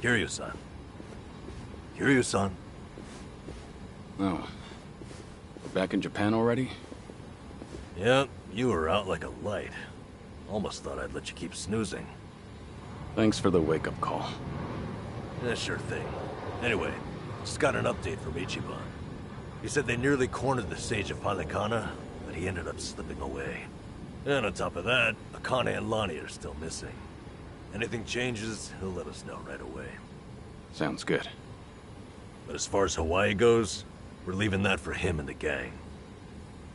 Kiryu-san. Kiryu-san. Oh. We're back in Japan already? Yep, you were out like a light. Almost thought I'd let you keep snoozing. Thanks for the wake-up call. Yeah, sure thing. Anyway, just got an update from Ichiban. He said they nearly cornered the Sage of Halikana, but he ended up slipping away. And on top of that, Akane and Lonnie are still missing. Anything changes, he'll let us know right away. Sounds good. But as far as Hawaii goes, we're leaving that for him and the gang.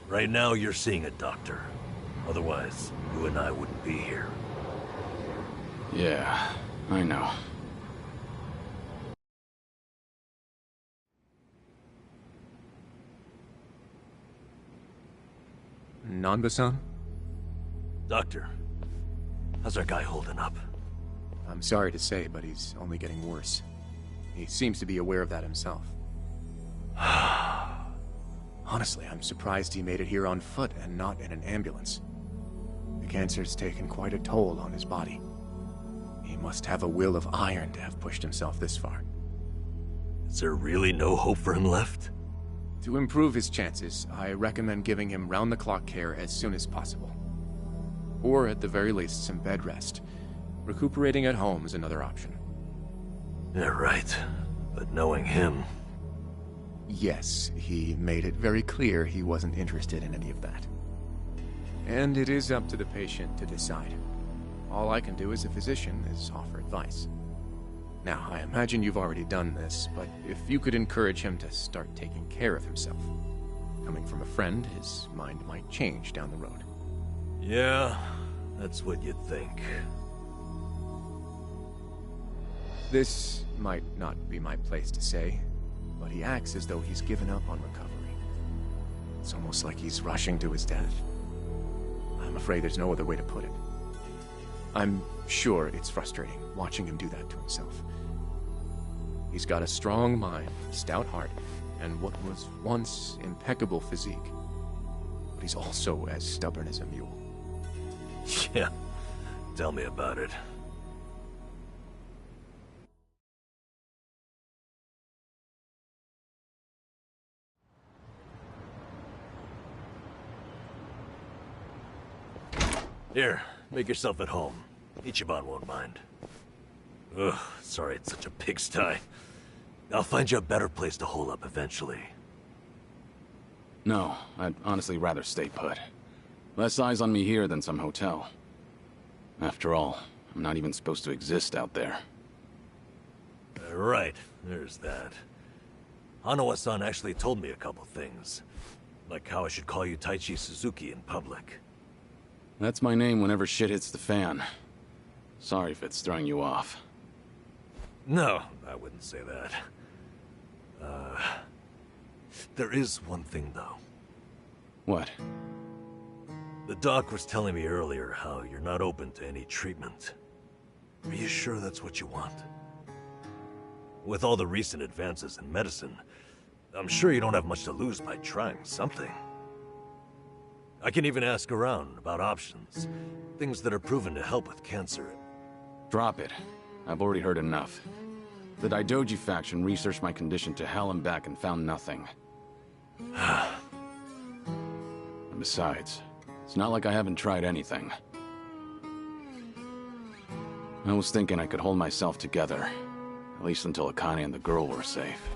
Right now, you're seeing a doctor. Otherwise, you and I wouldn't be here. Yeah, I know. Nanba-san? Doctor, how's our guy holding up? I'm sorry to say, but he's only getting worse. He seems to be aware of that himself. Honestly, I'm surprised he made it here on foot and not in an ambulance. The cancer's taken quite a toll on his body. He must have a will of iron to have pushed himself this far. Is there really no hope for him left? To improve his chances, I recommend giving him round-the-clock care as soon as possible. Or at the very least, some bed rest. Recuperating at home is another option. Yeah, right. But knowing him... Yes, he made it very clear he wasn't interested in any of that. And it is up to the patient to decide. All I can do as a physician is offer advice. Now, I imagine you've already done this, but if you could encourage him to start taking care of himself. Coming from a friend, his mind might change down the road. Yeah, that's what you'd think. This might not be my place to say, but he acts as though he's given up on recovery. It's almost like he's rushing to his death. I'm afraid there's no other way to put it. I'm sure it's frustrating watching him do that to himself. He's got a strong mind, stout heart, and what was once impeccable physique. But he's also as stubborn as a mule. Yeah, tell me about it. Here, make yourself at home. Ichiban won't mind. Ugh, sorry it's such a pigsty. I'll find you a better place to hole up eventually. No, I'd honestly rather stay put. Less eyes on me here than some hotel. After all, I'm not even supposed to exist out there. Right, there's that. Hanawa-san actually told me a couple things. Like how I should call you Taichi Suzuki in public. That's my name whenever shit hits the fan. Sorry if it's throwing you off. No, I wouldn't say that. There is one thing, though. What? The doc was telling me earlier how you're not open to any treatment. Are you sure that's what you want? With all the recent advances in medicine, I'm sure you don't have much to lose by trying something. I can even ask around about options. Things that are proven to help with cancer. Drop it. I've already heard enough. The Daidoji faction researched my condition to hell and back and found nothing. And besides, it's not like I haven't tried anything. I was thinking I could hold myself together, at least until Akane and the girl were safe.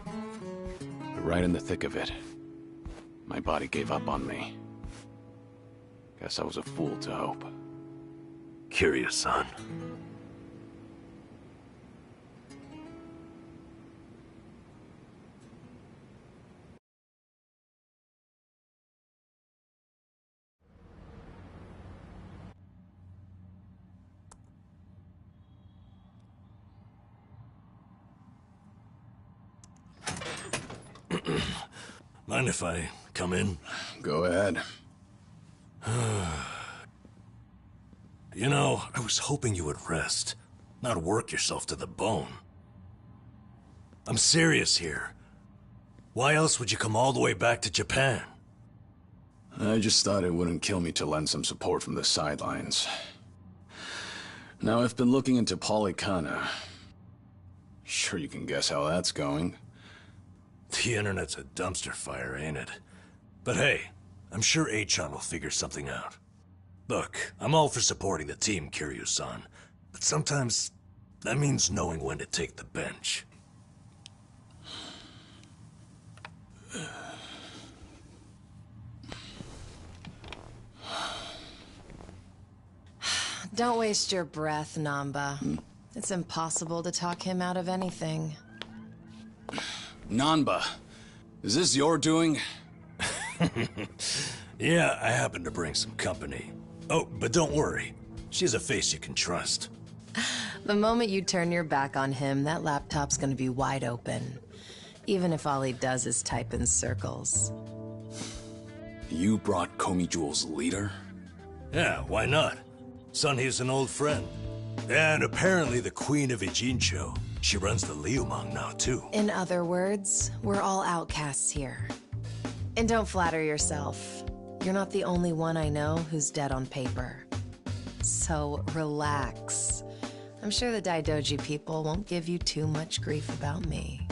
But right in the thick of it, my body gave up on me. Guess I was a fool to hope. Kiryu-san. Mind if I come in? Go ahead. You know, I was hoping you would rest, not work yourself to the bone. I'm serious here. Why else would you come all the way back to Japan? I just thought it wouldn't kill me to lend some support from the sidelines. Now, I've been looking into Polycana. Sure you can guess how that's going. The internet's a dumpster fire, ain't it? But hey, I'm sure Achan will figure something out. Look, I'm all for supporting the team, Kiryu-san, but sometimes that means knowing when to take the bench. Don't waste your breath, Namba. It's impossible to talk him out of anything. Nanba, is this your doing? Yeah, I happen to bring some company. Oh, but don't worry. She's a face you can trust. The moment you turn your back on him, that laptop's gonna be wide open. Even if all he does is type in circles. You brought Komi Jewel's leader? Yeah, why not? Sunhee's an old friend. And apparently the Queen of Ijincho. She runs the Liumang now, too. In other words, we're all outcasts here. And don't flatter yourself. You're not the only one I know who's dead on paper. So relax. I'm sure the Daidoji people won't give you too much grief about me.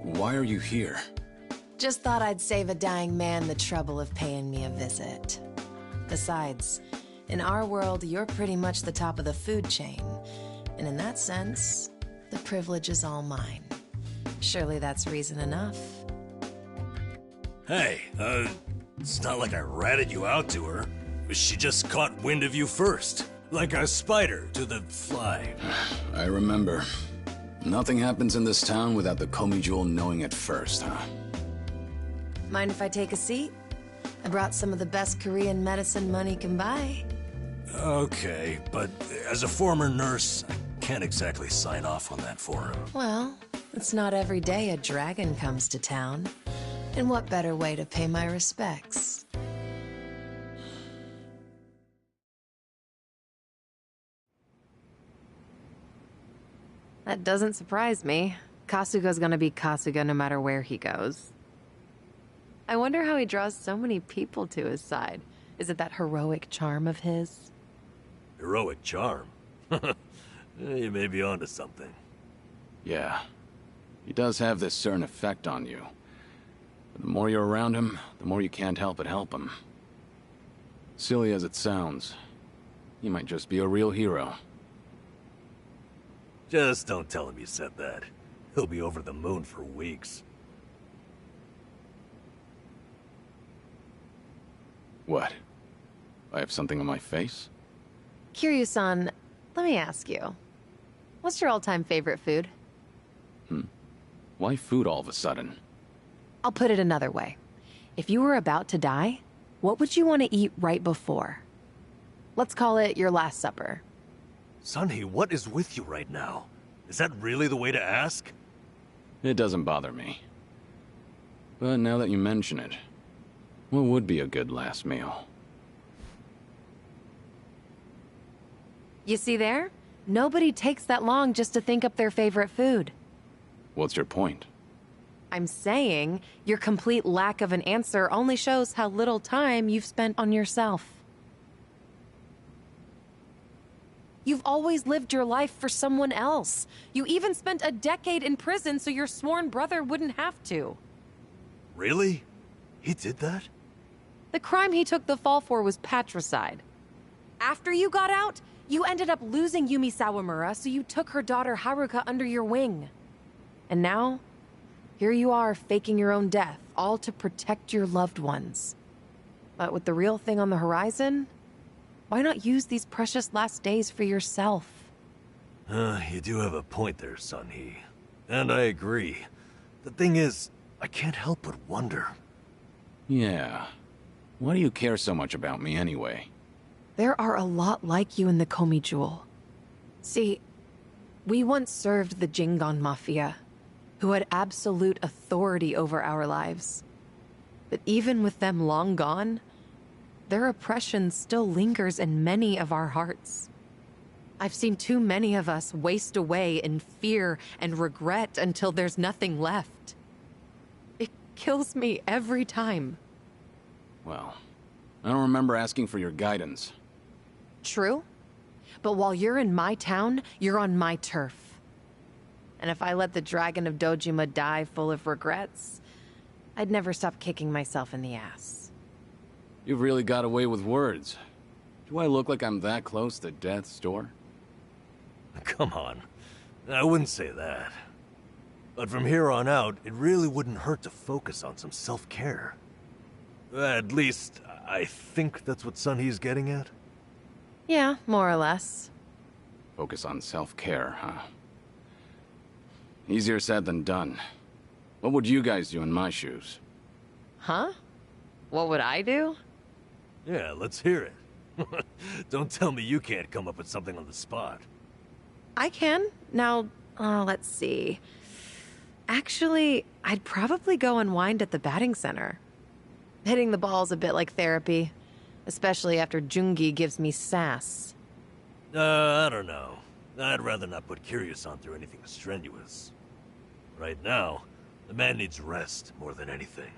Why are you here? Just thought I'd save a dying man the trouble of paying me a visit. Besides, in our world, you're pretty much the top of the food chain. And in that sense, the privilege is all mine. Surely that's reason enough. Hey, it's not like I ratted you out to her. She just caught wind of you first. Like a spider to the fly. I remember. Nothing happens in this town without the Komi Jewel knowing it first, huh? Mind if I take a seat? I brought some of the best Korean medicine money can buy. Okay, but as a former nurse, I can't exactly sign off on that for him. Well, it's not every day a dragon comes to town. And what better way to pay my respects? That doesn't surprise me. Kasuga's gonna be Kasuga no matter where he goes. I wonder how he draws so many people to his side. Is it that heroic charm of his? Heroic charm? You may be onto something. Yeah. He does have this certain effect on you. But the more you're around him, the more you can't help but help him. Silly as it sounds, he might just be a real hero. Just don't tell him you said that. He'll be over the moon for weeks. What? I have something on my face? Kiryu-san, let me ask you. What's your all-time favorite food? Why food all of a sudden? I'll put it another way. If you were about to die, what would you want to eat right before? Let's call it your last supper. Sunhee, what is with you right now? Is that really the way to ask? It doesn't bother me. But now that you mention it, what would be a good last meal? You see there? Nobody takes that long just to think up their favorite food. What's your point? I'm saying your complete lack of an answer only shows how little time you've spent on yourself. You've always lived your life for someone else. You even spent a decade in prison so your sworn brother wouldn't have to. Really? He did that? The crime he took the fall for was patricide. After you got out, you ended up losing Yumi Sawamura, so you took her daughter Haruka under your wing. And now, here you are faking your own death, all to protect your loved ones. But with the real thing on the horizon, why not use these precious last days for yourself? You do have a point there, Sunhee. And I agree. The thing is, I can't help but wonder. Yeah. Why do you care so much about me anyway? There are a lot like you in the Komi Jewel. See, we once served the Jingon Mafia, who had absolute authority over our lives. But even with them long gone, their oppression still lingers in many of our hearts. I've seen too many of us waste away in fear and regret until there's nothing left. It kills me every time. Well, I don't remember asking for your guidance. True. But while you're in my town, you're on my turf. And if I let the Dragon of Dojima die full of regrets, I'd never stop kicking myself in the ass. You've really got away with words. Do I look like I'm that close to death's door? Come on. I wouldn't say that. But from here on out, it really wouldn't hurt to focus on some self-care. At least, I think that's what Sunhee's getting at. Yeah, more or less. Focus on self-care, huh? Easier said than done. What would you guys do in my shoes? Huh? What would I do? Yeah, let's hear it. Don't tell me you can't come up with something on the spot. I can. Now, let's see. Actually, I'd probably go unwind at the batting center. Hitting the ball's a bit like therapy, especially after Jungi gives me sass. I don't know. I'd rather not put Kiryu-san through anything strenuous. Right now, the man needs rest more than anything.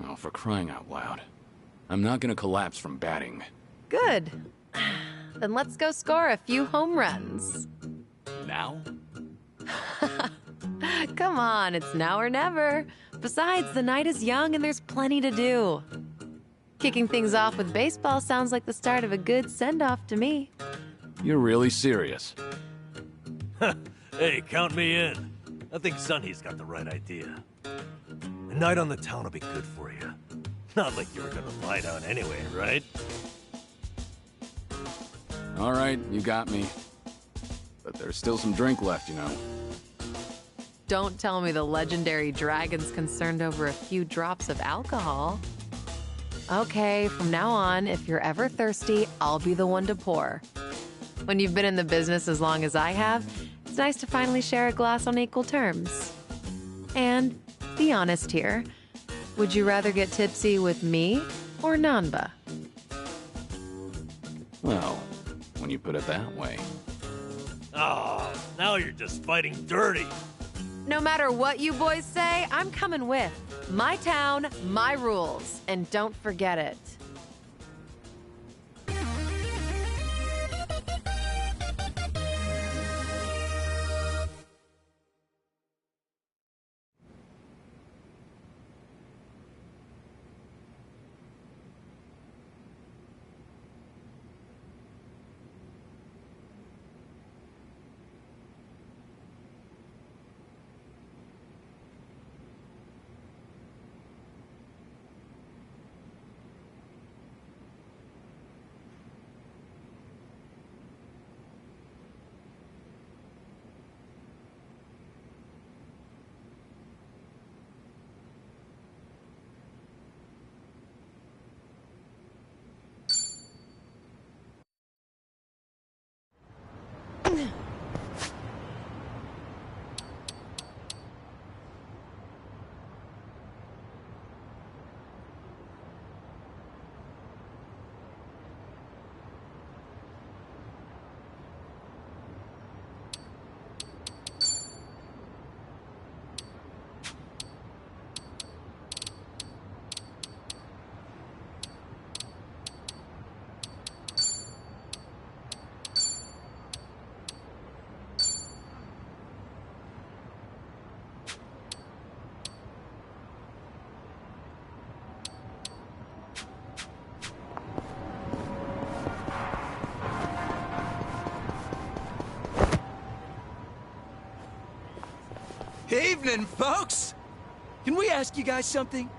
Oh, for crying out loud. I'm not gonna collapse from batting. Good. Then let's go score a few home runs. Now? Come on, it's now or never. Besides, the night is young and there's plenty to do. Kicking things off with baseball sounds like the start of a good send-off to me. You're really serious? Hey, count me in. I think Sunhee's got the right idea. A night on the town will be good for you. Not like you were gonna lie down anyway, right? All right, you got me. But there's still some drink left, you know. Don't tell me the legendary dragon's concerned over a few drops of alcohol. Okay, from now on, if you're ever thirsty, I'll be the one to pour. When you've been in the business as long as I have, it's nice to finally share a glass on equal terms. And be honest here, would you rather get tipsy with me or Nanba? Well, when you put it that way. Oh, now you're just fighting dirty. No matter what you boys say, I'm coming with. My town, my rules, and don't forget it. Evening, folks! Can we ask you guys something?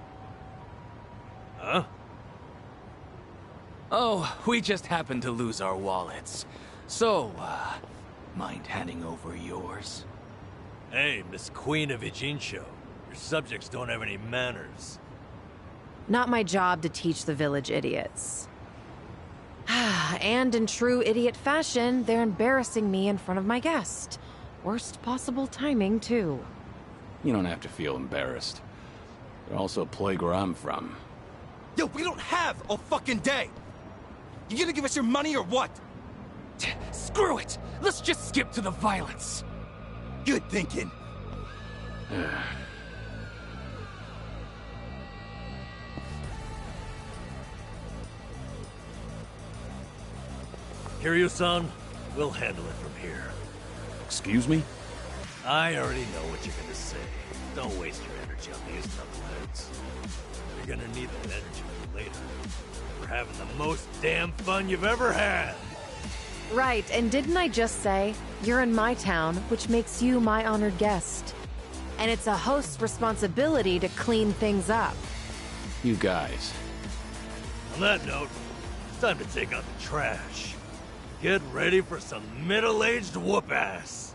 Huh? Oh, we just happened to lose our wallets. So, mind handing over yours? Hey, Miss Queen of Ijincho. Your subjects don't have any manners. Not my job to teach the village idiots. And in true idiot fashion, they're embarrassing me in front of my guest. Worst possible timing, too. You don't have to feel embarrassed. They're also a plague where I'm from. Yo, we don't have a fucking day! You gonna give us your money or what? Screw it! Let's just skip to the violence! Good thinking. Kiryu-san, we'll handle it from here. Excuse me? I already know what you're gonna say. Don't waste your energy on these knuckleheads. You're gonna need that energy later. We're having the most damn fun you've ever had! Right, and didn't I just say, you're in my town, which makes you my honored guest. And it's a host's responsibility to clean things up. You guys. On that note, it's time to take out the trash. Get ready for some middle-aged whoop-ass.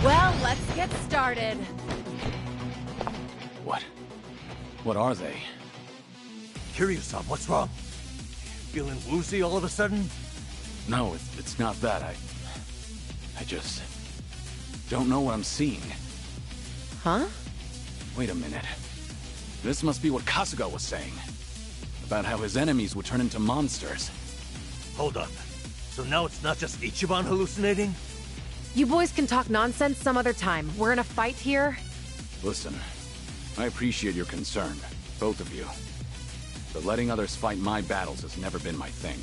Well, let's get started. What? What are they? Kiryu-san, what's wrong? Feeling woozy all of a sudden? No, it's not that. I just don't know what I'm seeing. Huh? Wait a minute. This must be what Kasuga was saying. About how his enemies would turn into monsters. Hold up. So now it's not just Ichiban hallucinating? You boys can talk nonsense some other time. We're in a fight here. Listen, I appreciate your concern, both of you. But letting others fight my battles has never been my thing.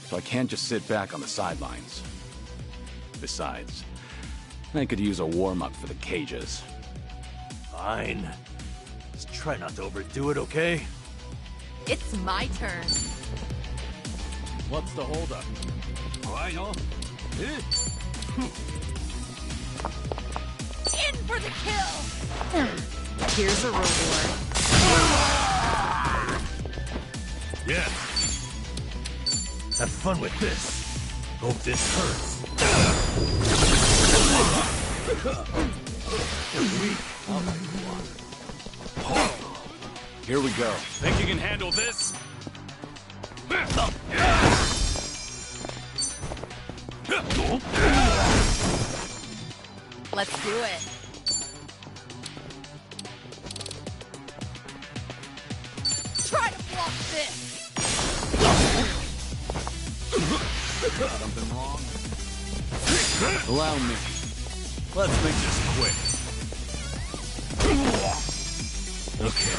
So I can't just sit back on the sidelines. Besides, I could use a warm-up for the cages. Fine. Just try not to overdo it, okay? It's my turn. What's the holdup? In for the kill! Here's a reward. Yeah. Have fun with this. Hope this hurts. Here we go. Think you can handle this? Let's do it. Try to block this! Something wrong? Allow me. Let's make this quick. Okay.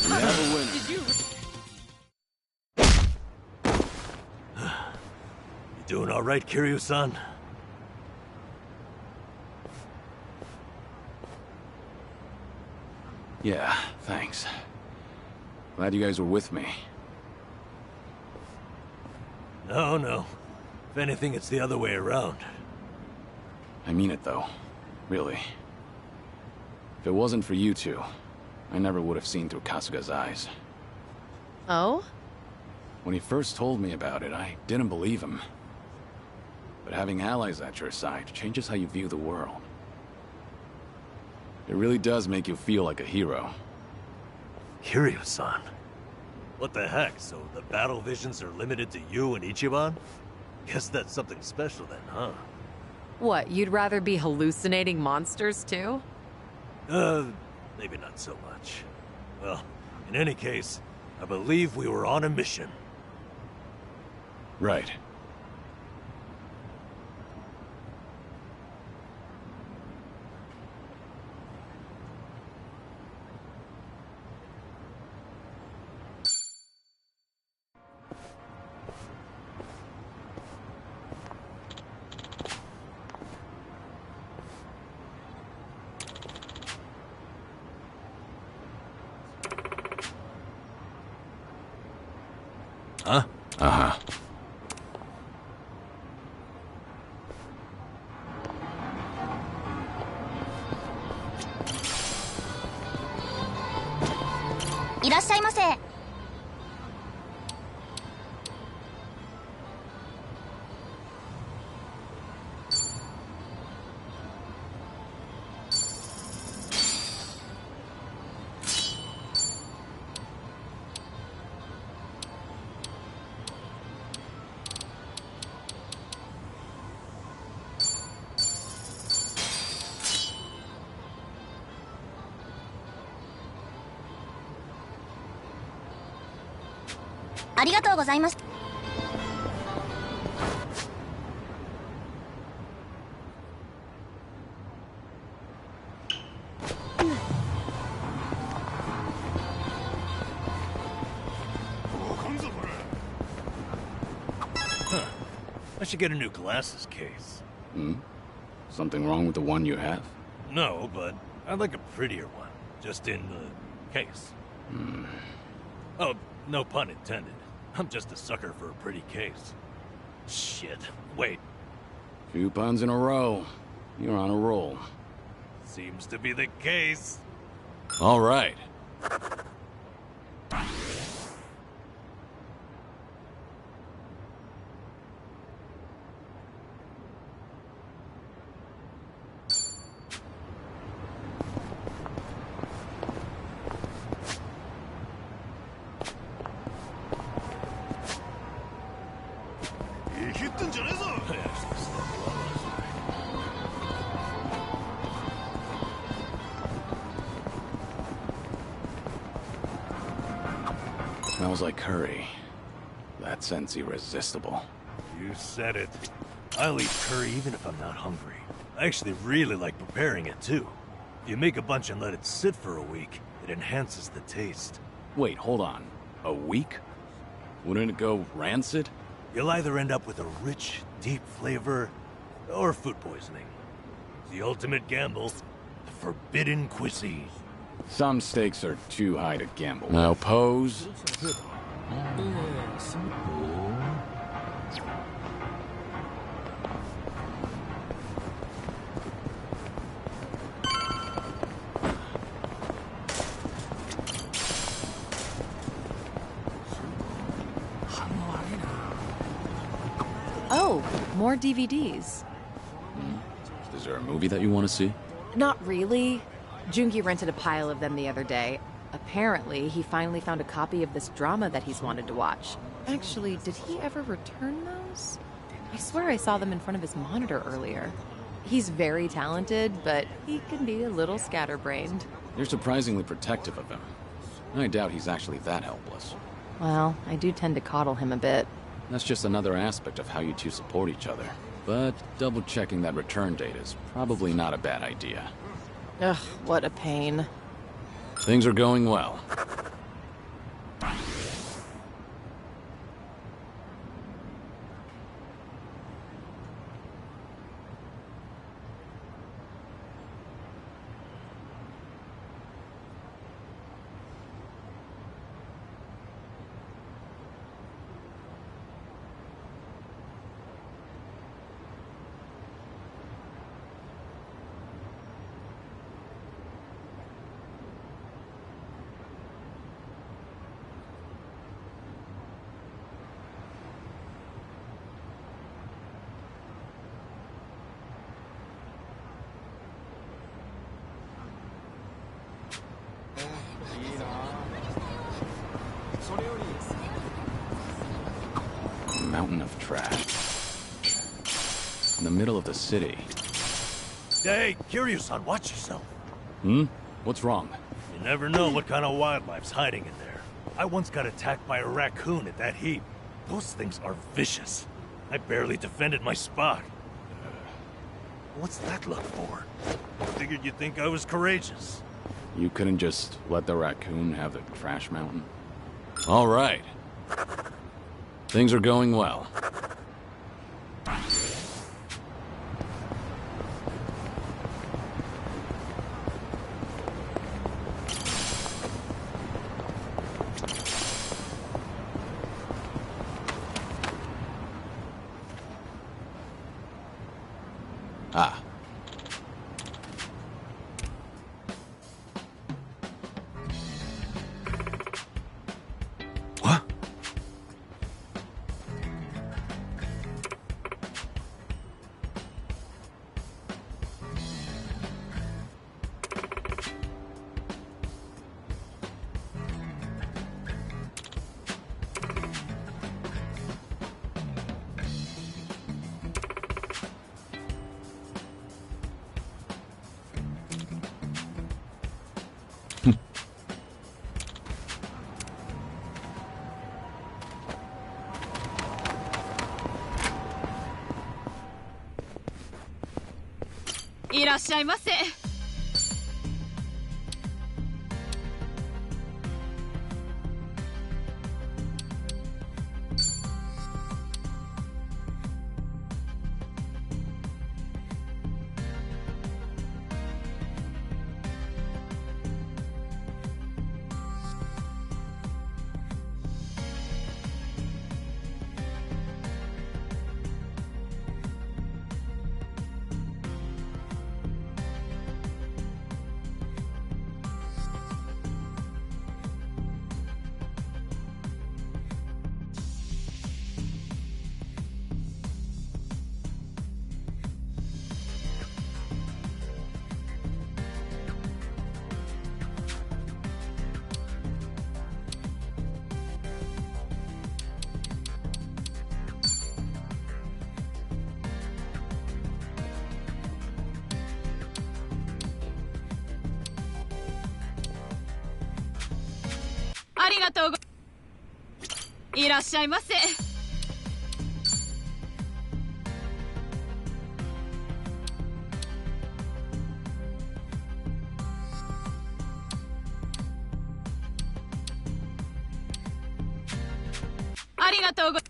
We have a winner. Did you... You doing all right, Kiryu-san? Yeah, thanks. Glad you guys were with me. No, no. If anything, it's the other way around. I mean it, though. Really. If it wasn't for you two, I never would have seen through Kasuga's eyes. Oh? When he first told me about it, I didn't believe him. But having allies at your side changes how you view the world. It really does make you feel like a hero. Kiryu-san? What the heck? So the battle visions are limited to you and Ichiban? Guess that's something special then, huh? What, you'd rather be hallucinating monsters too? Maybe not so much. Well, in any case, I believe we were on a mission. Right. Huh? Uh-huh. I should get a new glasses case. Something wrong with the one you have? No, but I'd like a prettier one. Just in the case. Oh, no pun intended. I'm just a sucker for a pretty case. Shit. Wait. Few puns in a row. You're on a roll. Seems to be the case. All right. Smells like curry. That scent's irresistible. You said it. I'll eat curry even if I'm not hungry. I actually really like preparing it too. If you make a bunch and let it sit for a week, it enhances the taste. Wait, hold on. A week? Wouldn't it go rancid? You'll either end up with a rich, deep flavor, or food poisoning. The ultimate gamble, the forbidden cuisine. Some stakes are too high to gamble. Now pose. Oh, more DVDs. Is there a movie that you want to see? Not really. Jungi rented a pile of them the other day. Apparently, he finally found a copy of this drama that he's wanted to watch. Actually, did he ever return those? I swear I saw them in front of his monitor earlier. He's very talented, but he can be a little scatterbrained. You're surprisingly protective of him. I doubt he's actually that helpless. Well, I do tend to coddle him a bit. That's just another aspect of how you two support each other. But double-checking that return date is probably not a bad idea. Ugh, what a pain. Things are going well. Mountain of trash. In the middle of the city. Hey, Kiryu-san, watch yourself. What's wrong? You never know what kind of wildlife's hiding in there. I once got attacked by a raccoon at that heap. Those things are vicious. I barely defended my spot. What's that look for? Figured you'd think I was courageous. You couldn't just let the raccoon have the trash mountain? All right. Things are going well. Ah. What?いらっしゃいませ。ありがとうごいらっしゃいませ。ありがとうご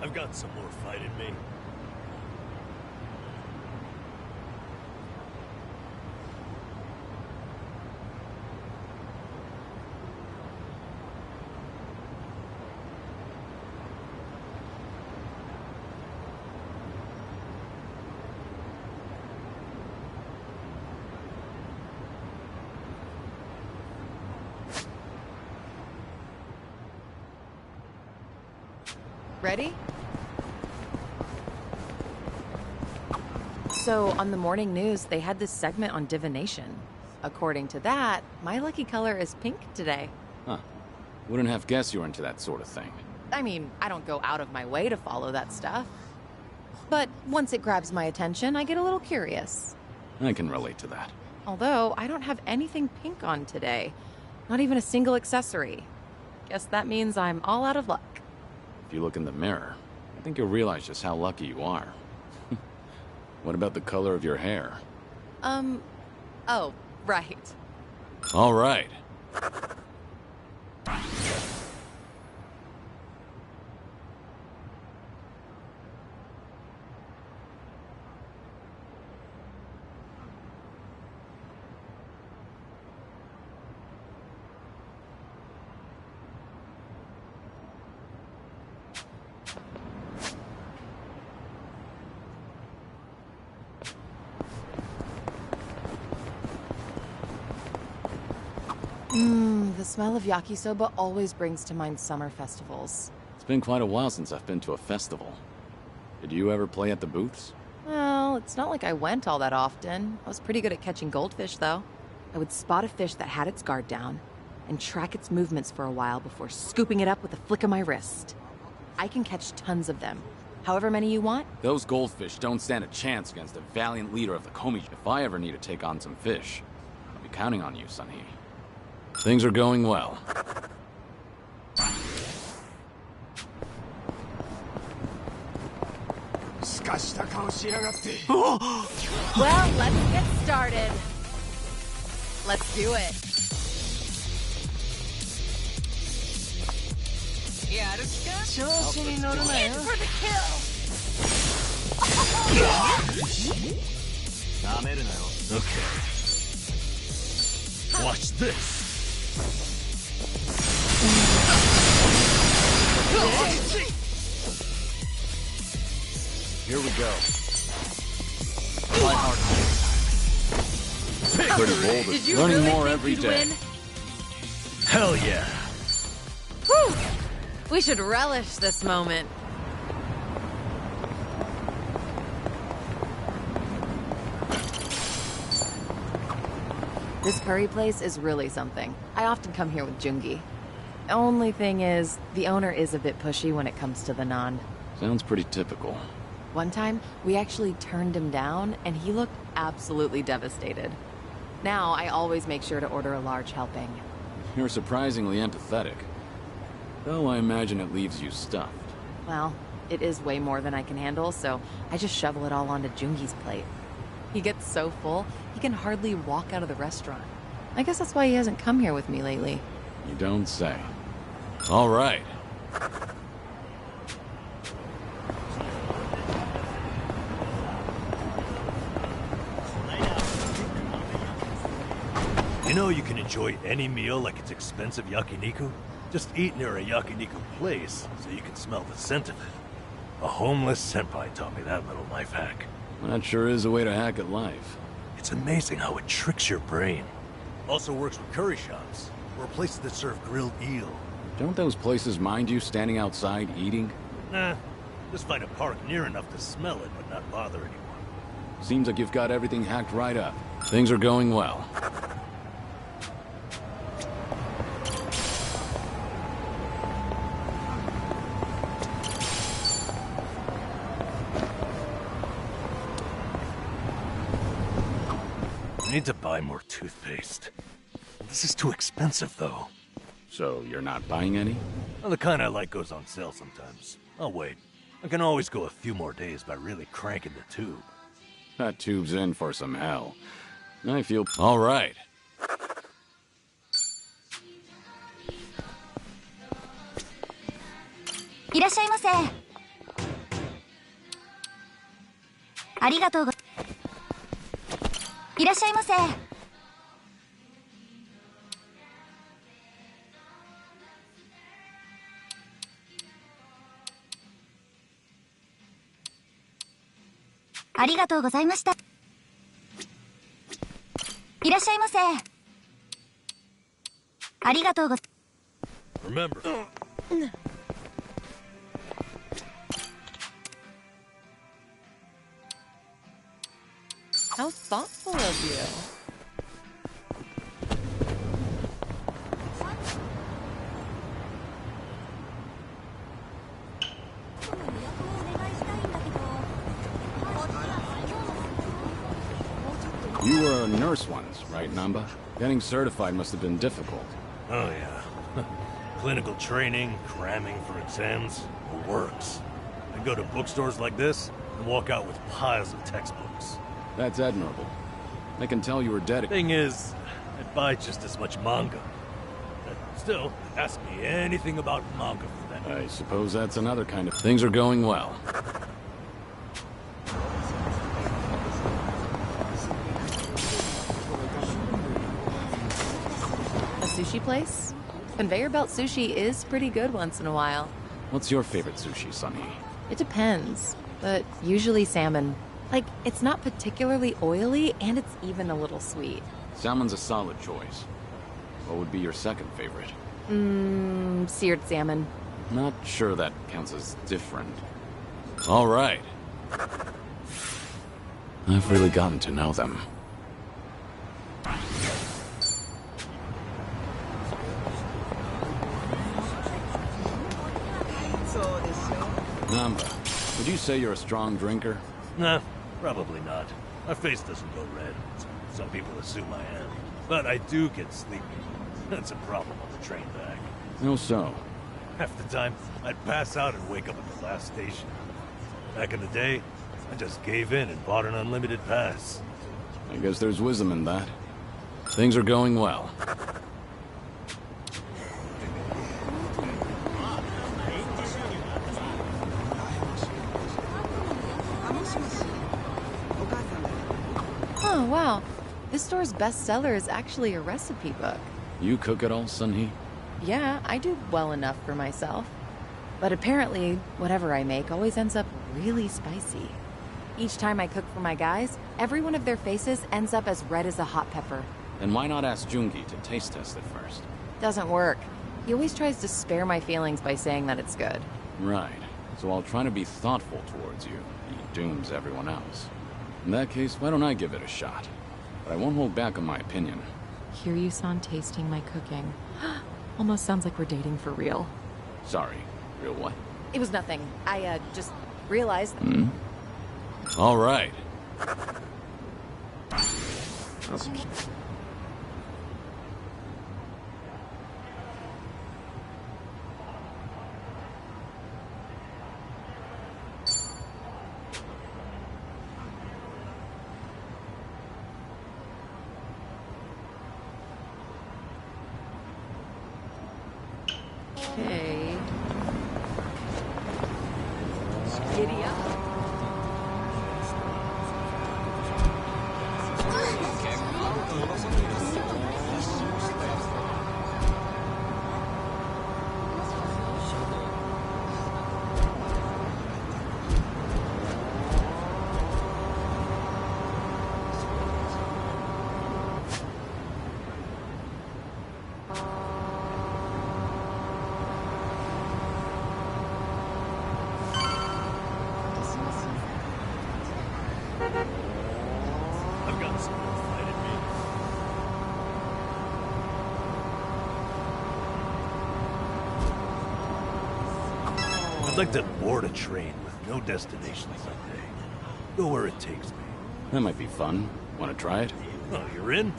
I've got some more fight in me. Ready? So, on the morning news, they had this segment on divination. According to that, my lucky color is pink today. Huh. Wouldn't have guessed you were into that sort of thing. I mean, I don't go out of my way to follow that stuff. But once it grabs my attention, I get a little curious. I can relate to that. Although, I don't have anything pink on today. Not even a single accessory. Guess that means I'm all out of luck. If you look in the mirror, I think you'll realize just how lucky you are. What about the color of your hair? Oh, right. All right. The smell of yakisoba always brings to mind summer festivals. It's been quite a while since I've been to a festival. Did you ever play at the booths? Well, it's not like I went all that often. I was pretty good at catching goldfish, though. I would spot a fish that had its guard down and track its movements for a while before scooping it up with a flick of my wrist. I can catch tons of them. However many you want. Those goldfish don't stand a chance against the valiant leader of the Komi. If I ever need to take on some fish, I'll be counting on you, Sunny. Things are going well. Well, let's get started. Let's do it. In for the kill! Okay. Watch this. Here we go. Try hard. Pretty bold. Did you Learning really more think every you'd day. win? Hell yeah. Whew. We should relish this moment. This curry place is really something. I often come here with Jungi. Only thing is, the owner is a bit pushy when it comes to the naan. Sounds pretty typical. One time, we actually turned him down, and he looked absolutely devastated. Now, I always make sure to order a large helping. You're surprisingly empathetic. Though I imagine it leaves you stuffed. Well, it is way more than I can handle, so I just shovel it all onto Jungi's plate. He gets so full, he can hardly walk out of the restaurant. I guess that's why he hasn't come here with me lately. You don't say. All right. You know you can enjoy any meal like it's expensive yakiniku? Just eat near a yakiniku place so you can smell the scent of it. A homeless senpai taught me that little life hack. That sure is a way to hack at life. It's amazing how it tricks your brain. Also works with curry shops, or places that serve grilled eel. Don't those places mind you standing outside eating? Nah, just find a park near enough to smell it but not bother anyone. Seems like you've got everything hacked right up. Things are going well. I need to buy more toothpaste. This is too expensive, though. So, you're not buying any? Well, the kind I like goes on sale sometimes. I'll wait. I can always go a few more days by really cranking the tube. That tube's in for some hell. I feel... All right. Remember, How thoughtful of you. You were a nurse once, right, Namba? Getting certified must have been difficult. oh yeah. Clinical training, cramming for exams, it works. I go to bookstores like this and walk out with piles of textbooks. That's admirable. I can tell you were dedicated. Thing is, I buy just as much manga. But still, ask me anything about manga for that. I suppose that's another kind of... Things are going well. A sushi place? Conveyor belt sushi is pretty good once in a while. What's your favorite sushi, Sunny? It depends, but usually salmon. Like, it's not particularly oily, and it's even a little sweet. Salmon's a solid choice. What would be your second favorite? Seared salmon. Not sure that counts as different. All right. I've really gotten to know them. Namba, would you say you're a strong drinker? Nah, probably not. My face doesn't go red. Some people assume I am. But I do get sleepy. That's a problem on the train back. No so. Half the time, I'd pass out and wake up at the last station. Back in the day, I just gave in and bought an unlimited pass. I guess there's wisdom in that. Things are going well. Oh, wow. This store's bestseller is actually a recipe book. You cook it all, Sunhee? Yeah, I do well enough for myself. But apparently, whatever I make always ends up really spicy. Each time I cook for my guys, every one of their faces ends up as red as a hot pepper. Then why not ask Jungi to taste test it first? Doesn't work. He always tries to spare my feelings by saying that it's good. Right. So while trying to be thoughtful towards you, he dooms everyone else. In that case, why don't I give it a shot? But I won't hold back on my opinion. Kiryu-san tasting my cooking. Almost sounds like we're dating for real. Sorry. Real what? It was nothing. I, just realized... All right. Okay. Giddy up. I'd like to board a train with no destination someday. Go where it takes me. That might be fun. Want to try it? Oh, you're in?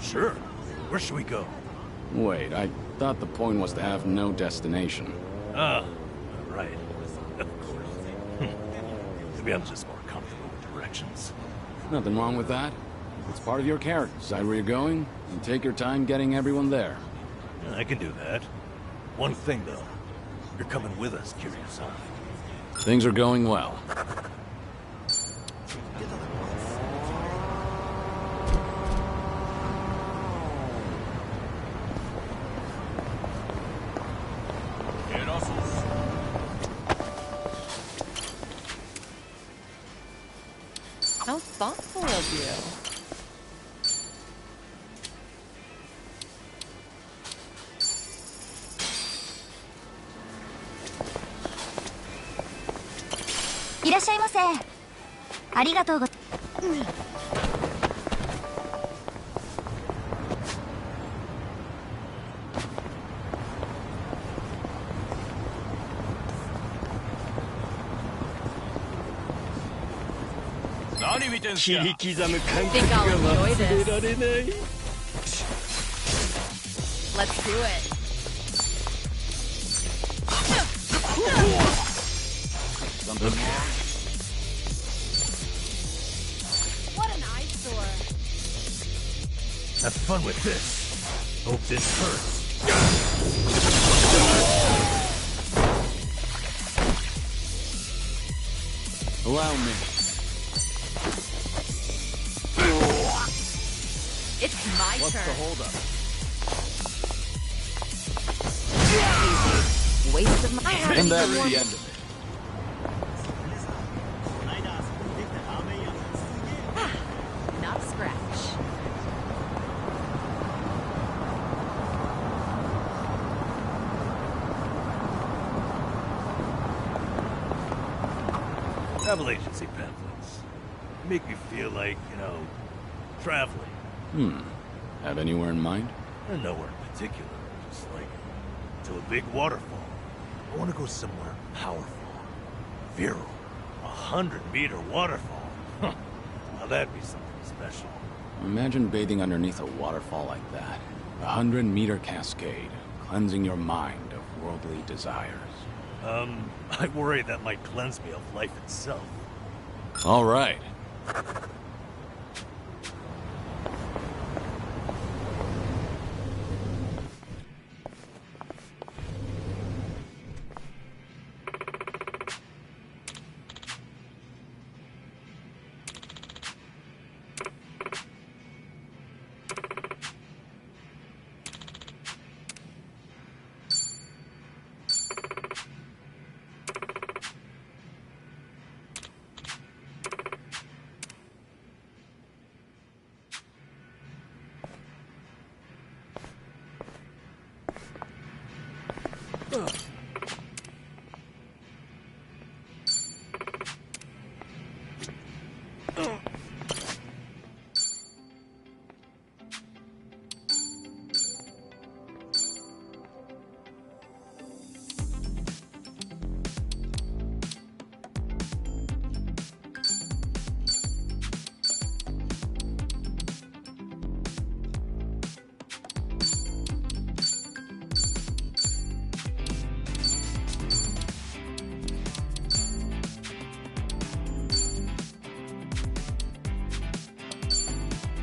Sure. Where should we go? Wait, I thought the point was to have no destination. Ah, right. Of course. Maybe I'm just more comfortable with directions. Nothing wrong with that. It's part of your character. Decide where you're going, and take your time getting everyone there. Yeah, I can do that. One thing, though. You're coming with us, Kiryu-san. Things are going well. How thoughtful of you. I think I'll enjoy this. Let's do it. Something more? What an eyesore. Have fun with this. Hope this hurts. Allow me. It's my What's turn. the holdup? Waste of my And that's the end of it. Not a scratch. Travel agency pamphlets. Make me feel like, traveling. Have anywhere in mind? Nowhere in particular. Just like to a big waterfall. I want to go somewhere powerful. Virile. 100-meter waterfall. Huh. Now that'd be something special. Imagine bathing underneath a waterfall like that. 100-meter cascade, cleansing your mind of worldly desires. I worry that might cleanse me of life itself. All right.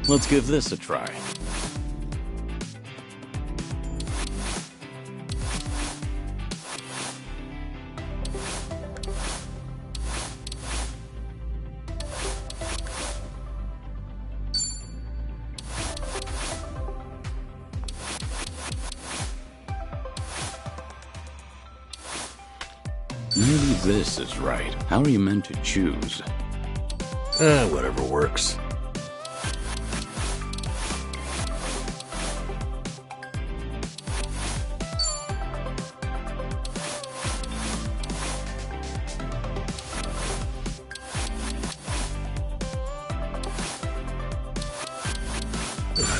Let's give this a try. Maybe this is right. How are you meant to choose? Whatever works.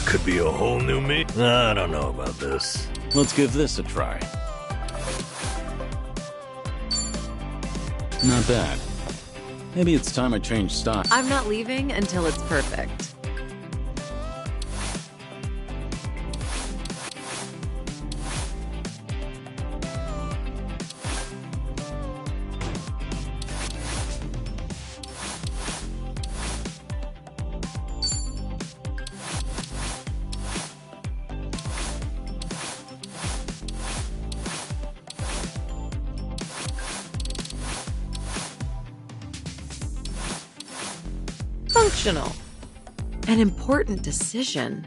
Could be a whole new me. I don't know about this. Let's give this a try. Not bad. Maybe it's time I change style. I'm not leaving until it's perfect. Functional. An important decision.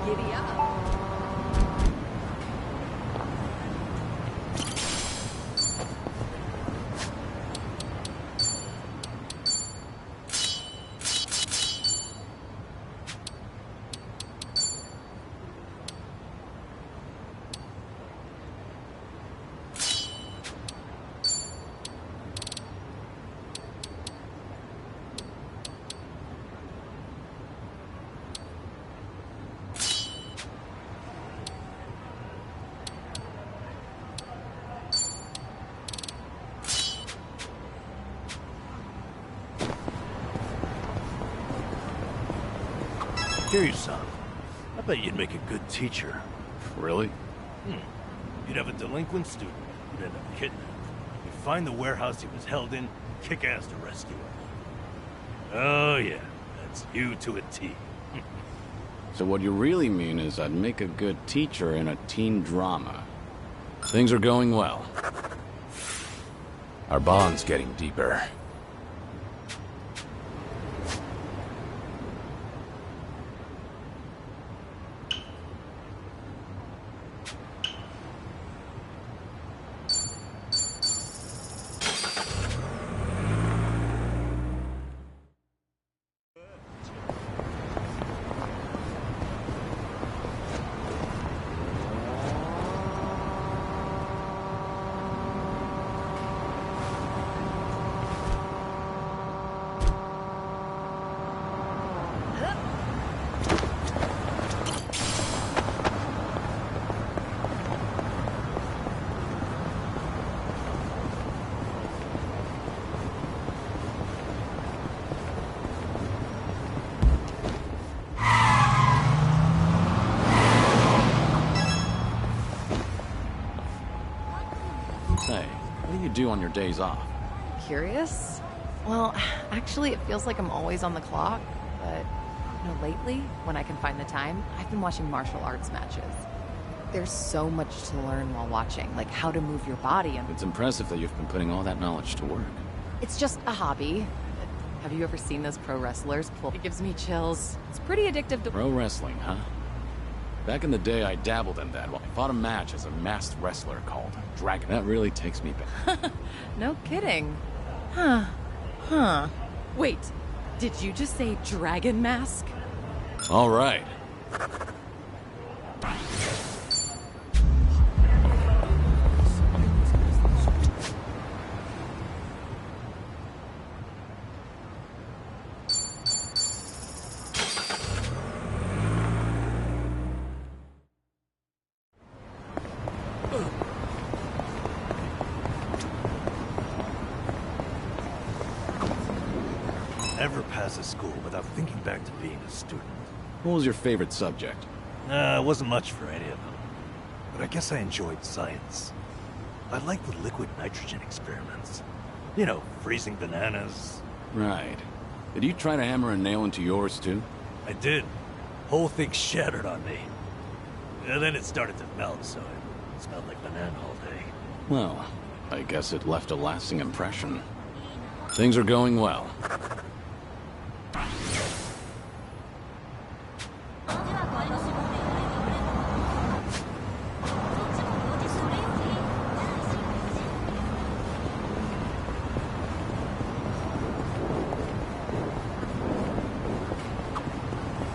Giddy up. Kiryu-san, I bet you'd make a good teacher. Really? You'd have a delinquent student who'd end up kidnapped. You'd find the warehouse he was held in, kick ass to rescue him. Oh yeah, that's you to a T. So what you really mean is I'd make a good teacher in a teen drama. Things are going well. Our bond's getting deeper. Hey, what do you do on your days off? Curious? Well, actually, it feels like I'm always on the clock, but lately, when I can find the time, I've been watching martial arts matches. There's so much to learn while watching, like how to move your body and... It's impressive that you've been putting all that knowledge to work. It's just a hobby. Have you ever seen those pro wrestlers pull? It gives me chills. It's pretty addictive to... Pro wrestling, huh? Back in the day, I dabbled in that. I fought a match as a masked wrestler called Dragon. That really takes me back. No kidding. Huh. Wait, did you just say dragon mask? All right. Never pass a school without thinking back to being a student. What was your favorite subject? It wasn't much for any of them. But I guess I enjoyed science. I liked the liquid nitrogen experiments. You know, freezing bananas. Right. Did you try to hammer a nail into yours, too? I did. Whole thing shattered on me. And then it started to melt, so it smelled like banana all day. Well, I guess it left a lasting impression. Things are going well.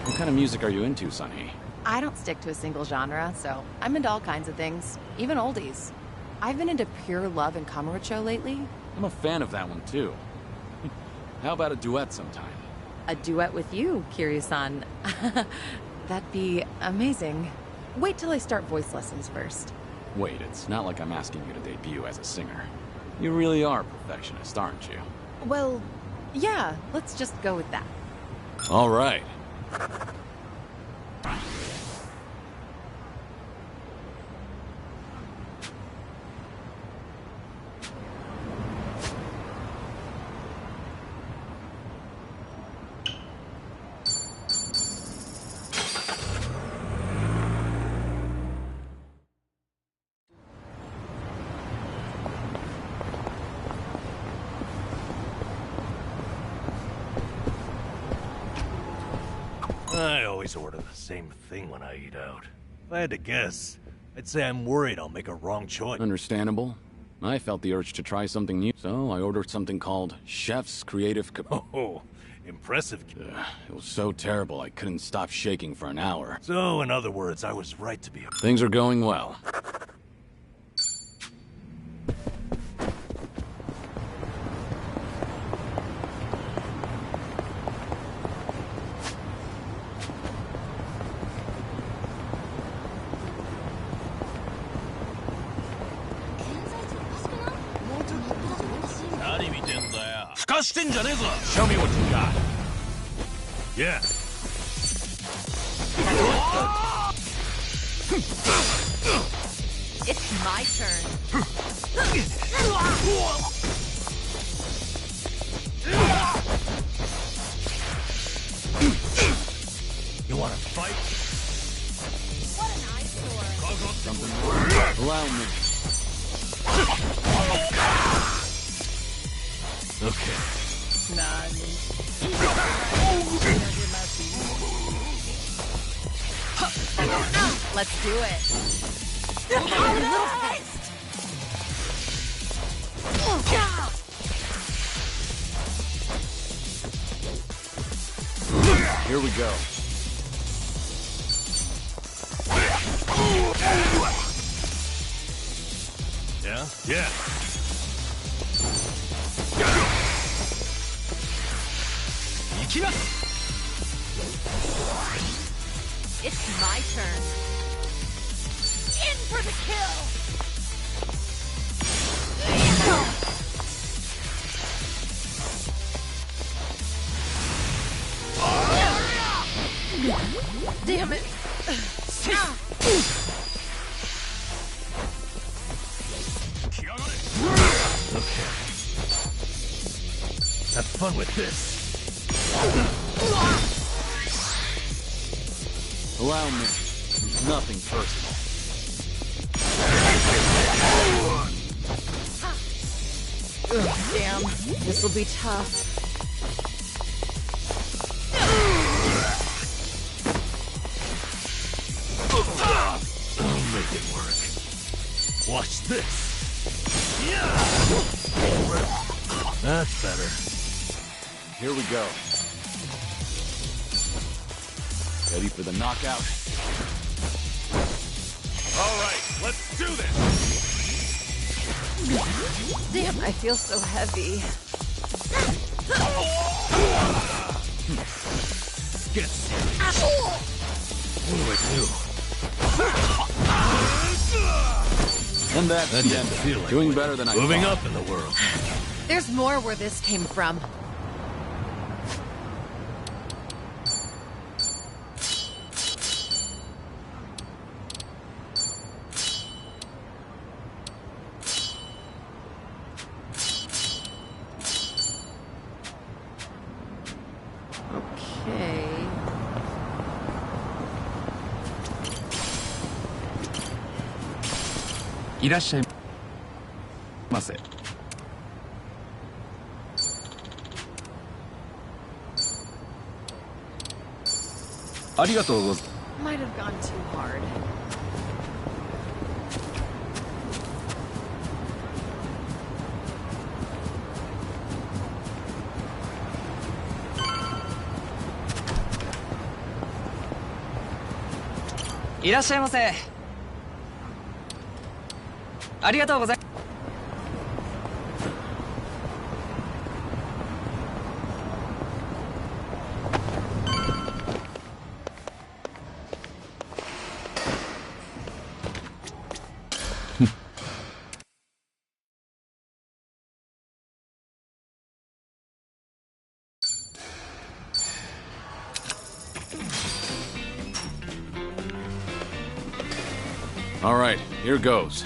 What kind of music are you into, Sonny? I don't stick to a single genre, so I'm into all kinds of things, even oldies. I've been into Pure Love and Kamurocho lately. I'm a fan of that one, too. How about a duet sometime? A duet with you, Kiryu-san. That'd be amazing. Wait till I start voice lessons first. Wait, it's not like I'm asking you to debut as a singer. You really are a perfectionist, aren't you? Well, yeah, let's just go with that. All right. I always order the same thing when I eat out. If I had to guess, I'd say I'm worried I'll make a wrong choice. Understandable. I felt the urge to try something new, so I ordered something called Chef's Creative Oh, impressive. It was so terrible I couldn't stop shaking for an hour. So, in other words, I was right to be... Things are going well. Show me what you got. Yeah. It's my turn. You wanna fight? What an eyesore. Allow me. Okay. Let's do it. Little fist. Here we go. Yeah? Yeah. It's my turn. In for the kill. Damn it. Okay. Have fun with this. Allow me. Nothing personal. Damn, this will be tough. I'll make it work. Watch this. That's better. Here we go. Ready for the knockout? All right, let's do this. Damn, I feel so heavy. Get serious. What do I do? And that's That the didn't end. feel like Doing better than I moving thought. up in the world. There's more where this came from. Okay. ませ。ありがとうございます。 Might have gone too hard. いらっしゃいませ。ありがとうございます。All right, here goes.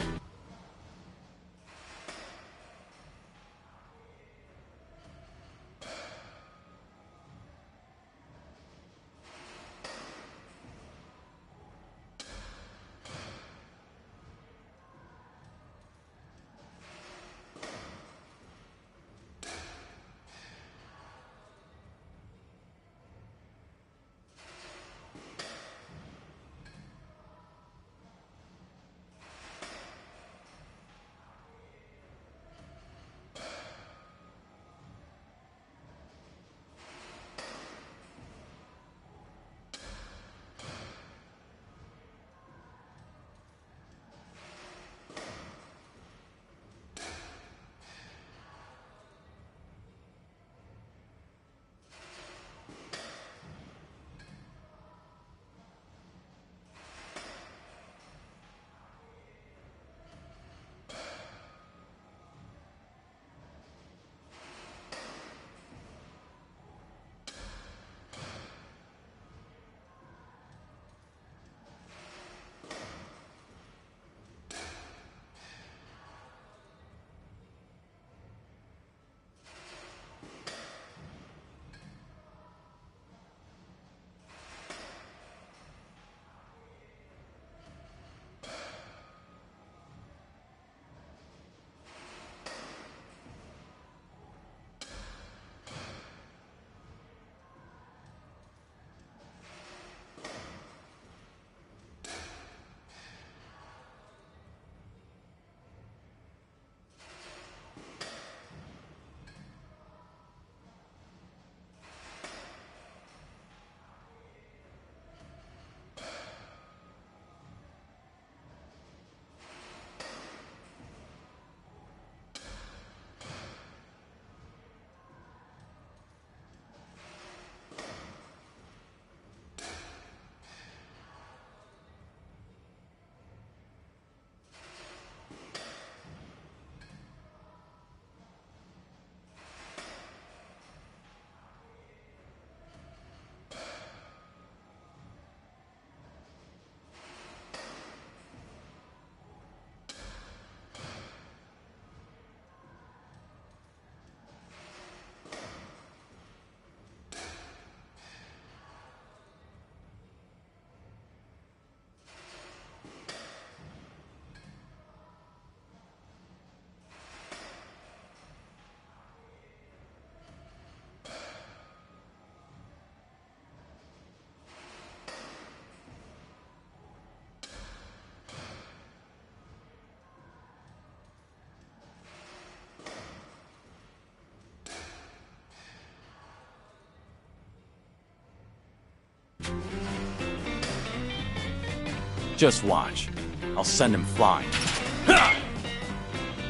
Just watch. I'll send him flying.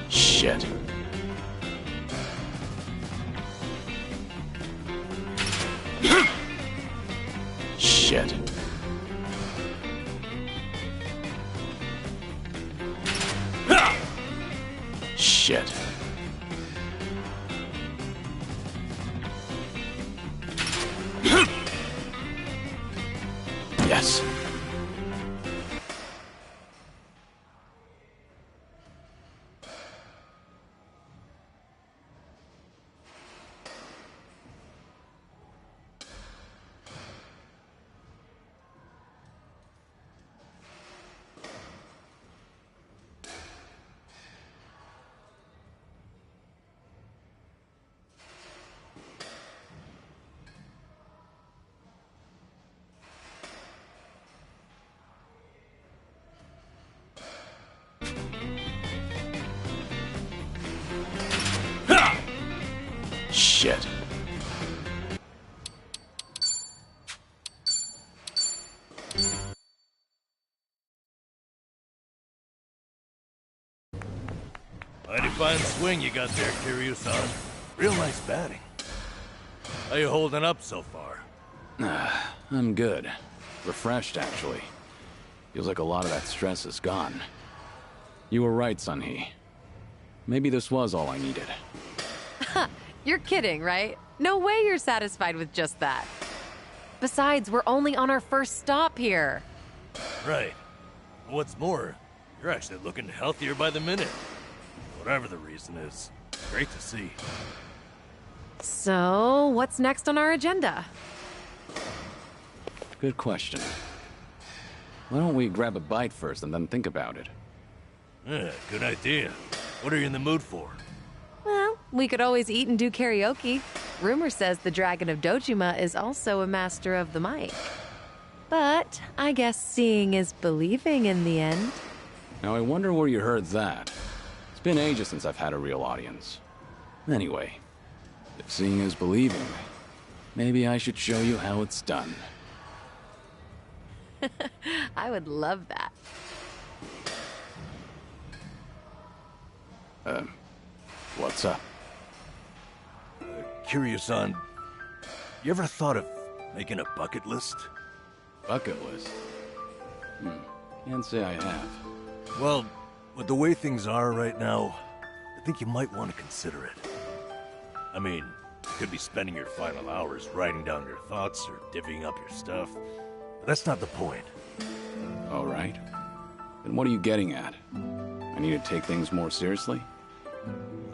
Shit. Shit. Shit. Yes. fine swing you got there, Kiryu-san. Real nice batting. How you holding up so far? I'm good. Refreshed, actually. Feels like a lot of that stress is gone. You were right, Sun-hee. Maybe this was all I needed. You're kidding, right? No way you're satisfied with just that. Besides, we're only on our first stop here. Right. What's more, you're actually looking healthier by the minute. Whatever the reason is, great to see. So, what's next on our agenda? Good question. Why don't we grab a bite first and then think about it? Yeah, good idea. What are you in the mood for? Well, we could always eat and do karaoke. Rumor says the Dragon of Dojima is also a master of the mic. But I guess seeing is believing in the end. Now I wonder where you heard that. It's been ages since I've had a real audience. Anyway, if seeing is believing, maybe I should show you how it's done. I would love that. What's up? Kiryu-san, you ever thought of making a bucket list? Bucket list? Can't say I have. Well, with the way things are right now, I think you might want to consider it. I mean, you could be spending your final hours writing down your thoughts or divvying up your stuff, but that's not the point. All right. Then what are you getting at? I need to take things more seriously?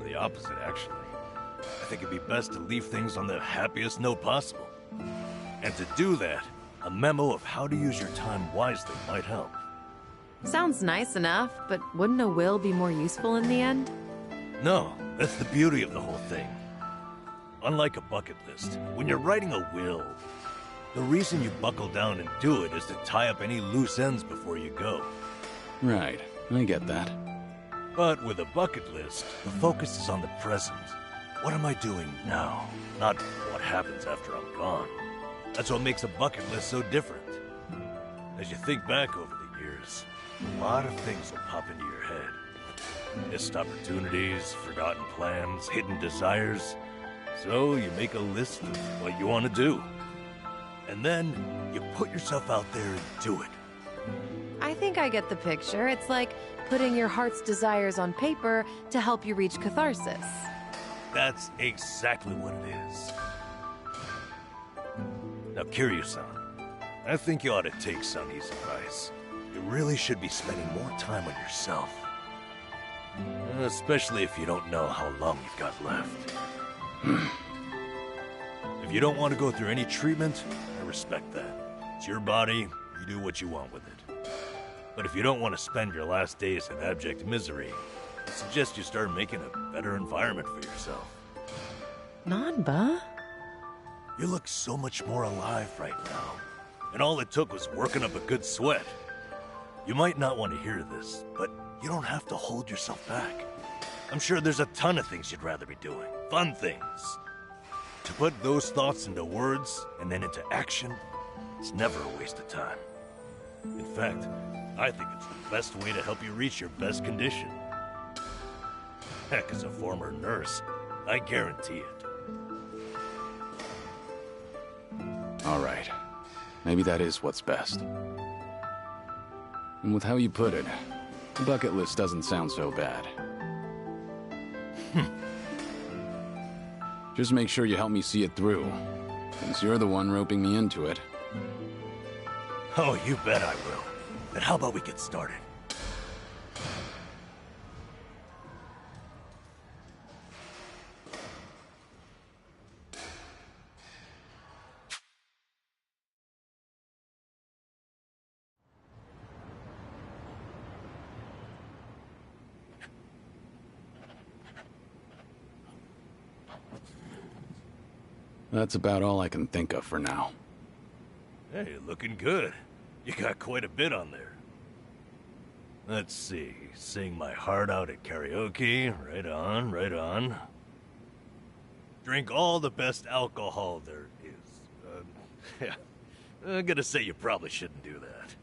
The opposite, actually. I think it'd be best to leave things on the happiest note possible. And to do that, a memo of how to use your time wisely might help. Sounds nice enough, but wouldn't a will be more useful in the end? No, that's the beauty of the whole thing. Unlike a bucket list, when you're writing a will, the reason you buckle down and do it is to tie up any loose ends before you go. Right, I get that. But with a bucket list, the focus is on the present. What am I doing now? Not what happens after I'm gone. That's what makes a bucket list so different. As you think back over the years, a lot of things will pop into your head. Missed opportunities, forgotten plans, hidden desires. So you make a list of what you want to do. And then you put yourself out there and do it. I think I get the picture. It's like putting your heart's desires on paper to help you reach catharsis. That's exactly what it is. Now, Kiryu-san, I think you ought to take Sunny's advice. You really should be spending more time on yourself. Especially if you don't know how long you've got left. If you don't want to go through any treatment, I respect that. It's your body, you do what you want with it. But if you don't want to spend your last days in abject misery, I suggest you start making a better environment for yourself. Nanba? You look so much more alive right now. And all it took was working up a good sweat. You might not want to hear this, but you don't have to hold yourself back. I'm sure there's a ton of things you'd rather be doing. Fun things. To put those thoughts into words and then into action, it's never a waste of time. In fact, I think it's the best way to help you reach your best condition. Heck, as a former nurse, I guarantee it. All right. Maybe that is what's best. And with how you put it, the bucket list doesn't sound so bad. Just make sure you help me see it through, since you're the one roping me into it. Oh, you bet I will. Then how about we get started? That's about all I can think of for now. Hey, looking good. You got quite a bit on there. Let's see. Sing my heart out at karaoke. Right on, right on. Drink all the best alcohol there is. Yeah. I'm gonna say you probably shouldn't do that.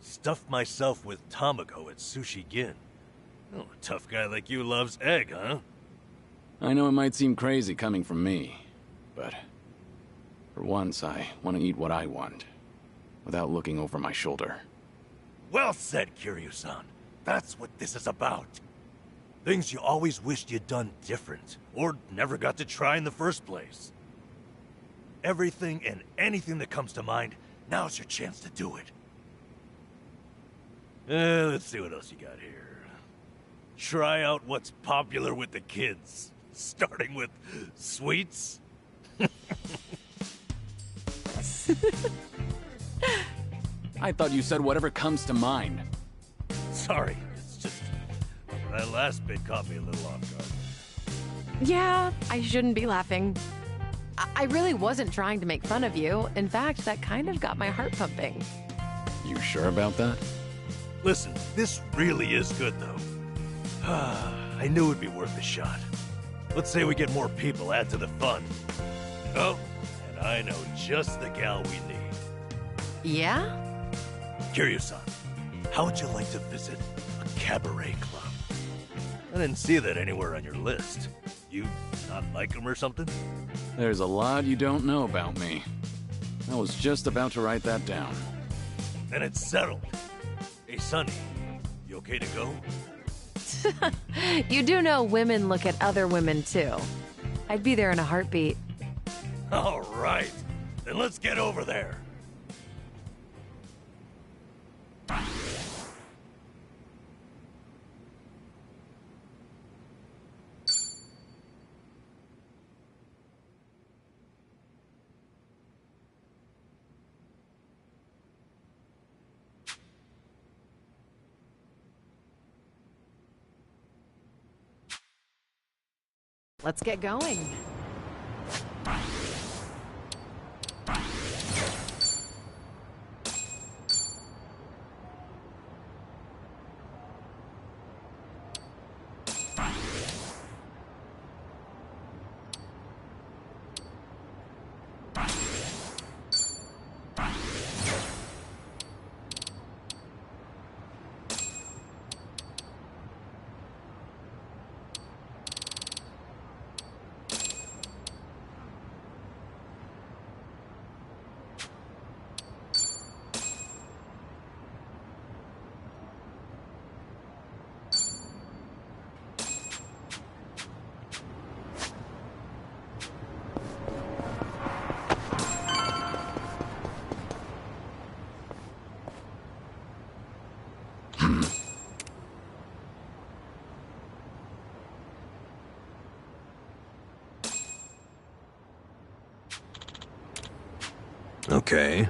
Stuff myself with tamago at Sushi Gin. Oh, a tough guy like you loves egg, huh? I know it might seem crazy coming from me, but for once I want to eat what I want, without looking over my shoulder. Well said, Kiryu-san. That's what this is about. Things you always wished you'd done different, or never got to try in the first place. Everything and anything that comes to mind, now's your chance to do it. Let's see what else you got here. Try out what's popular with the kids, starting with sweets. I thought you said whatever comes to mind. Sorry, it's just that last bit caught me a little off guard. Yeah, I shouldn't be laughing. I really wasn't trying to make fun of you. In fact, that kind of got my heart pumping. You sure about that? Listen, this really is good, though. I knew it'd be worth a shot. Let's say we get more people, add to the fun. Oh, and I know just the gal we need. Yeah? Kiryu-san, how would you like to visit a cabaret club? I didn't see that anywhere on your list. You not like them or something? There's a lot you don't know about me. I was just about to write that down. Then it's settled. Hey, Sonny, you okay to go? You do know women look at other women, too. I'd be there in a heartbeat. All right, then let's get over there. Let's get going. Okay.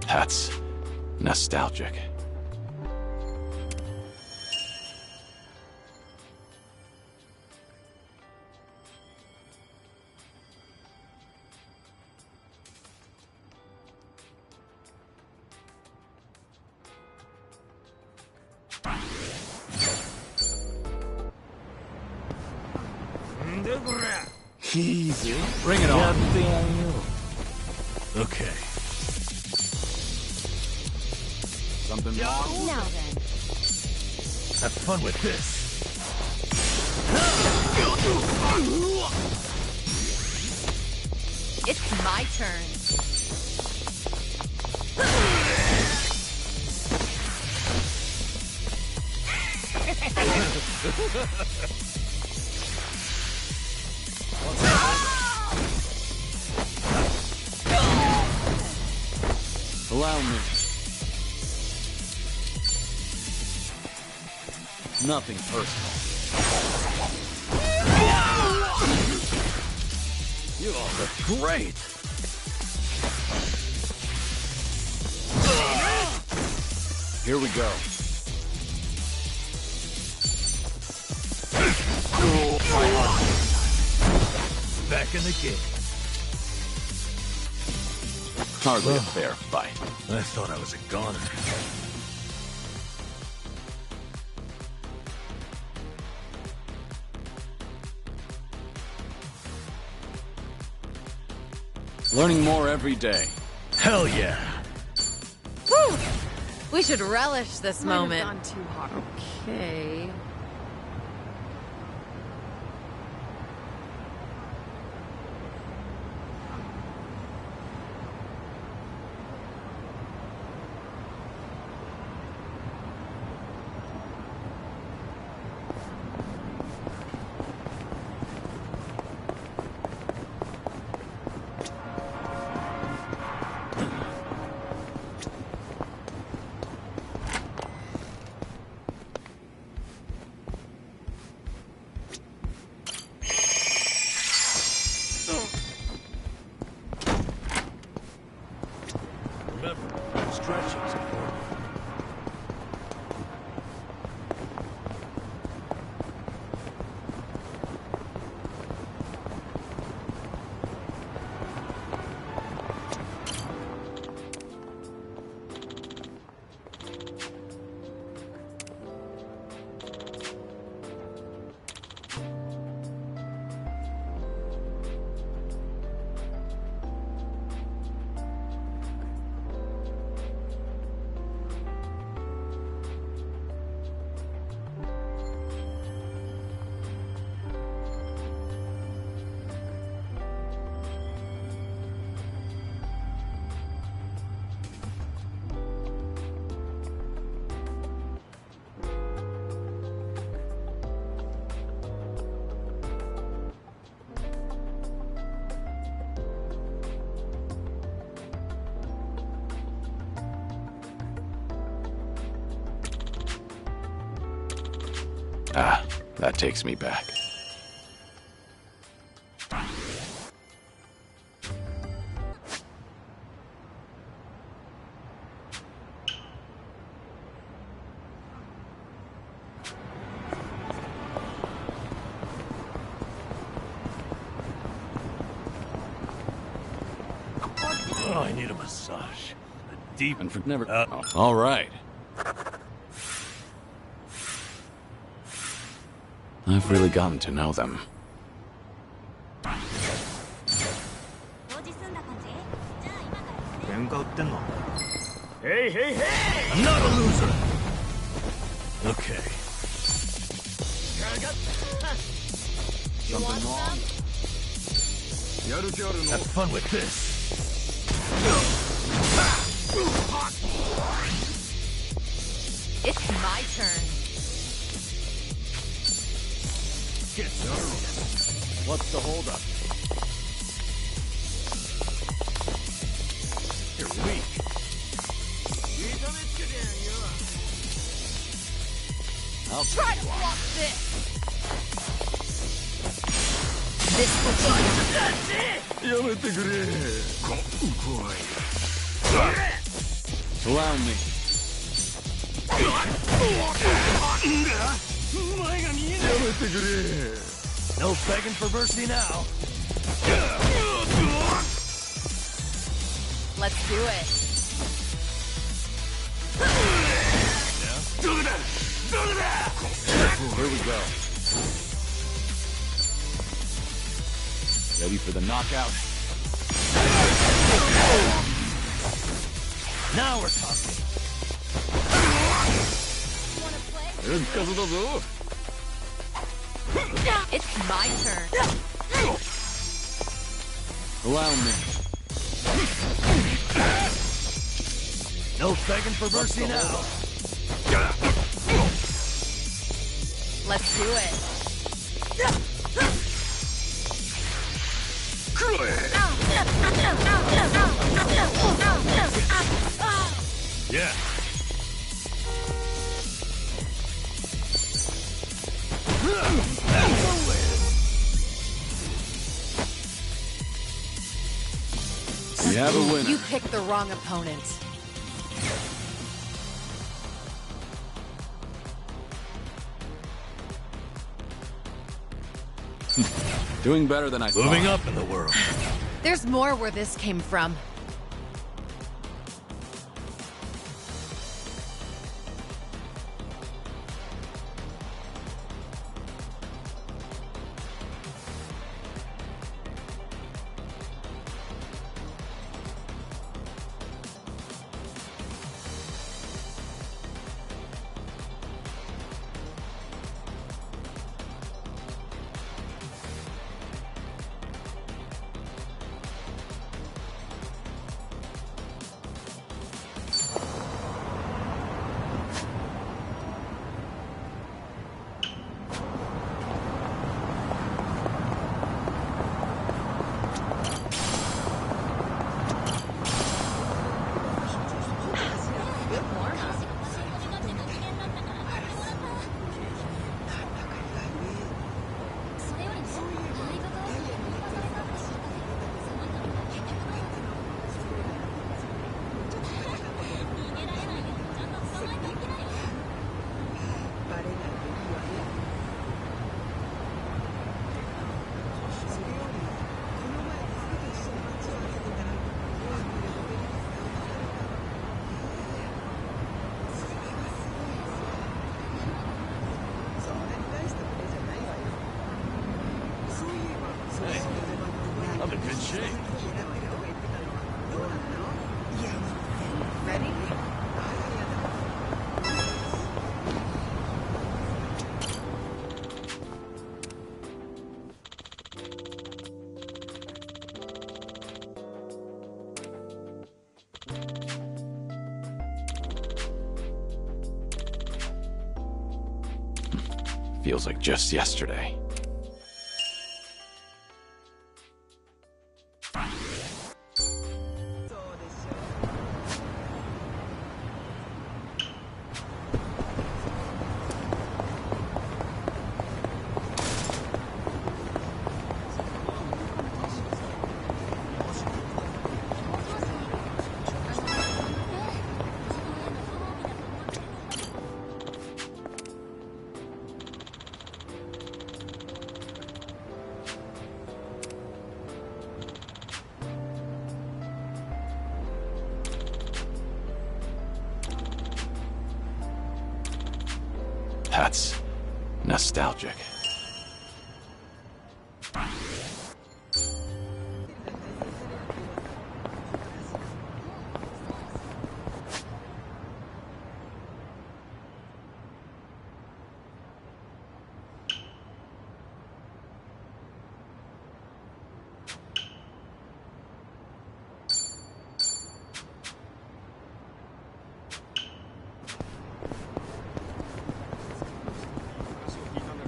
That's nostalgic. Easy. Bring it on. Okay. Something wrong? Now then. Have fun with this. It's my turn. Allow me. Nothing personal. You all look great. Here we go. Back in the game. Hardly a fair fight. I thought I was a goner. Learning more every day. Hell yeah! Whew. We should relish this moment. Might have gone too hard. Okay. Remember, stretching's important. Ah, that takes me back. Oh, I need a massage. A deep And for never... Oh, all right. I've really gotten to know them. I'm not a loser! Okay. Something wrong? Have fun with this. It's my turn. Get serious. What's the holdup? You're weak. I'll Try to block this. This will be That's it! Allow me. No begging for mercy now. Let's do it. Here we go. Ready for the knockout? Now we're talking. It's my turn. Allow me. No begging for mercy now. Let's do it. Yeah. We have a winner. You picked the wrong opponent. Doing better than I thought. Moving up in the world. There's more where this came from. I'm in good shape. Ready? Feels like just yesterday. That's nostalgic.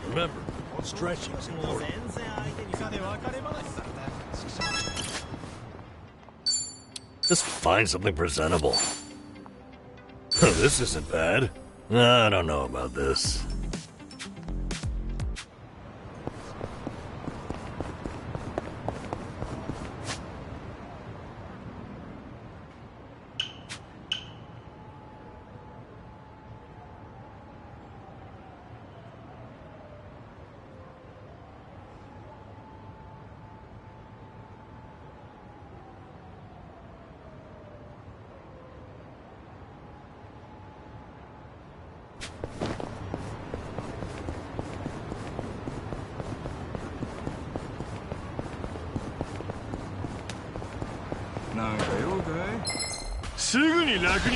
Remember, stretching's important. Just find something presentable. This isn't bad. I don't know about this.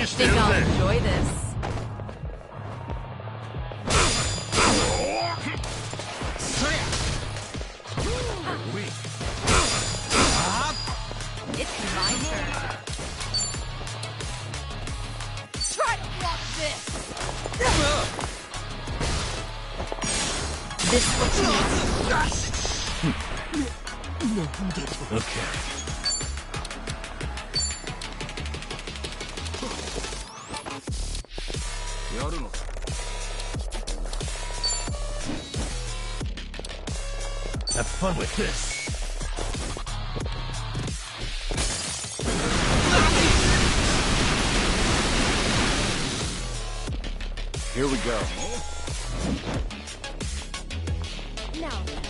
Think I'll enjoy this. It's my turn. Try to block this. This looks neat. Okay. Have fun with this. Here we go. Now then.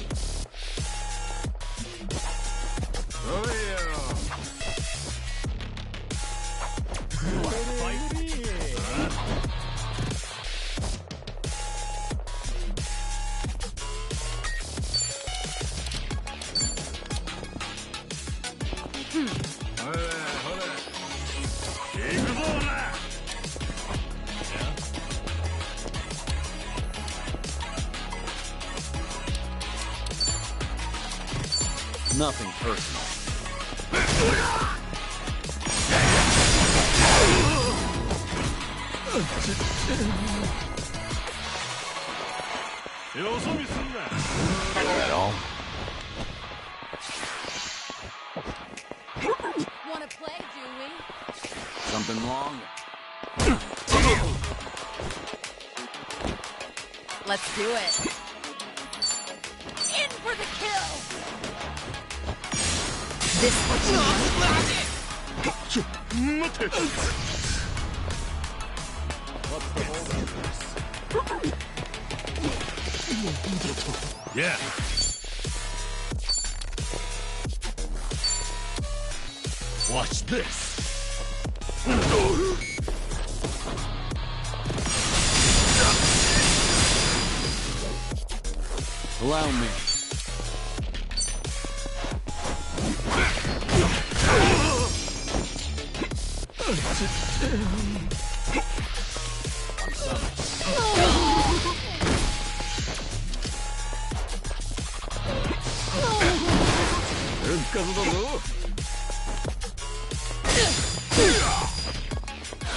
Nothing personal. That all? Wanna play, do we? Something wrong? Let's do it. In for the kill! This what you want? Yeah. Watch this. Allow me.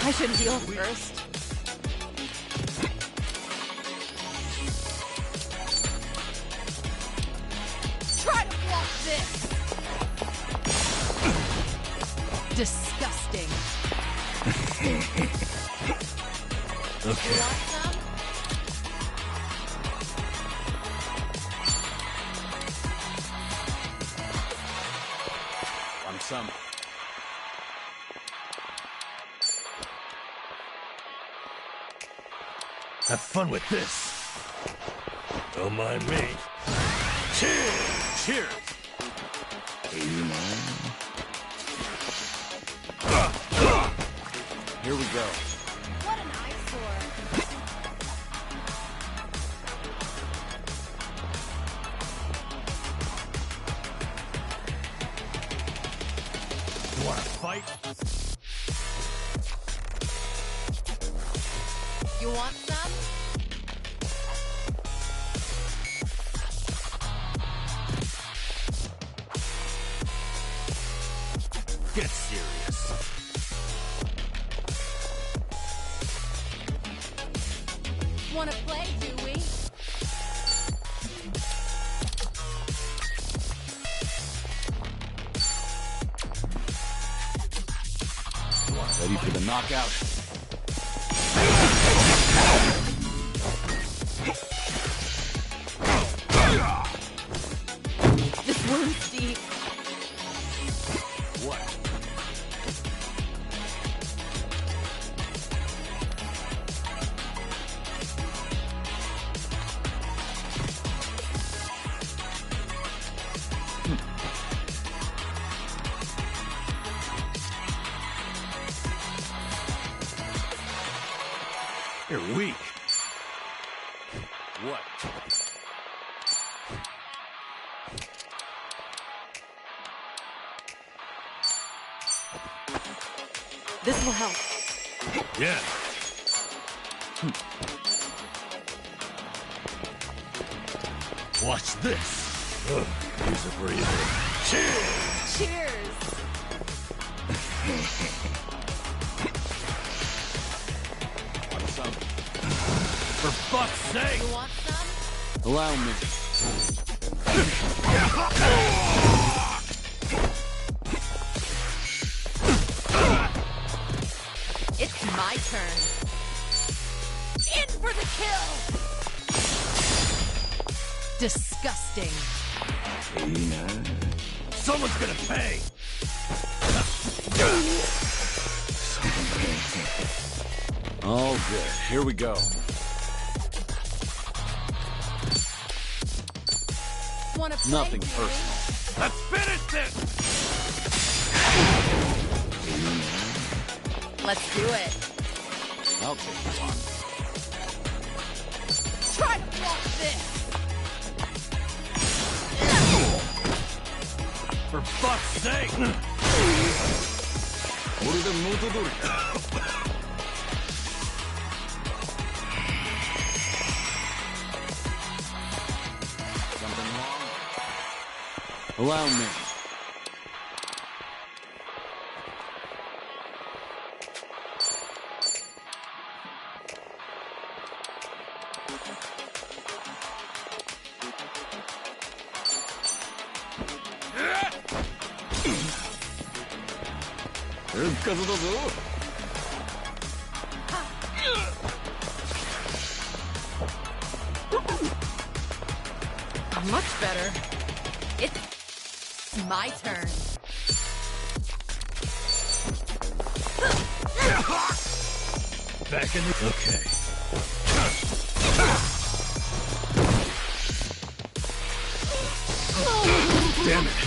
I should heal first. Try to block this! Disgusting. Okay. You want some? Want some? Have fun with this. Don't mind me. Cheers! Cheers! Here we go. What an eyesore. You wanna fight? You want some? Get serious. Wanna play, do we? Ready for the knockout? This wound's deep. What? You're weak. What? This will help. Yeah. Watch this. Ugh, use a breather. Cheers! Cheers! Want some? For fuck's sake! You want some? Allow me. It's my turn. In for the kill! Disgusting. Someone's gonna pay! All good. Here we go. Wanna play, Nothing do we? personal. Let's finish this! Let's do it. I'll take one. Try to block this! For fuck's sake! Something wrong? Allow me. Much better. It's my turn. Back in the... Okay. Damn it.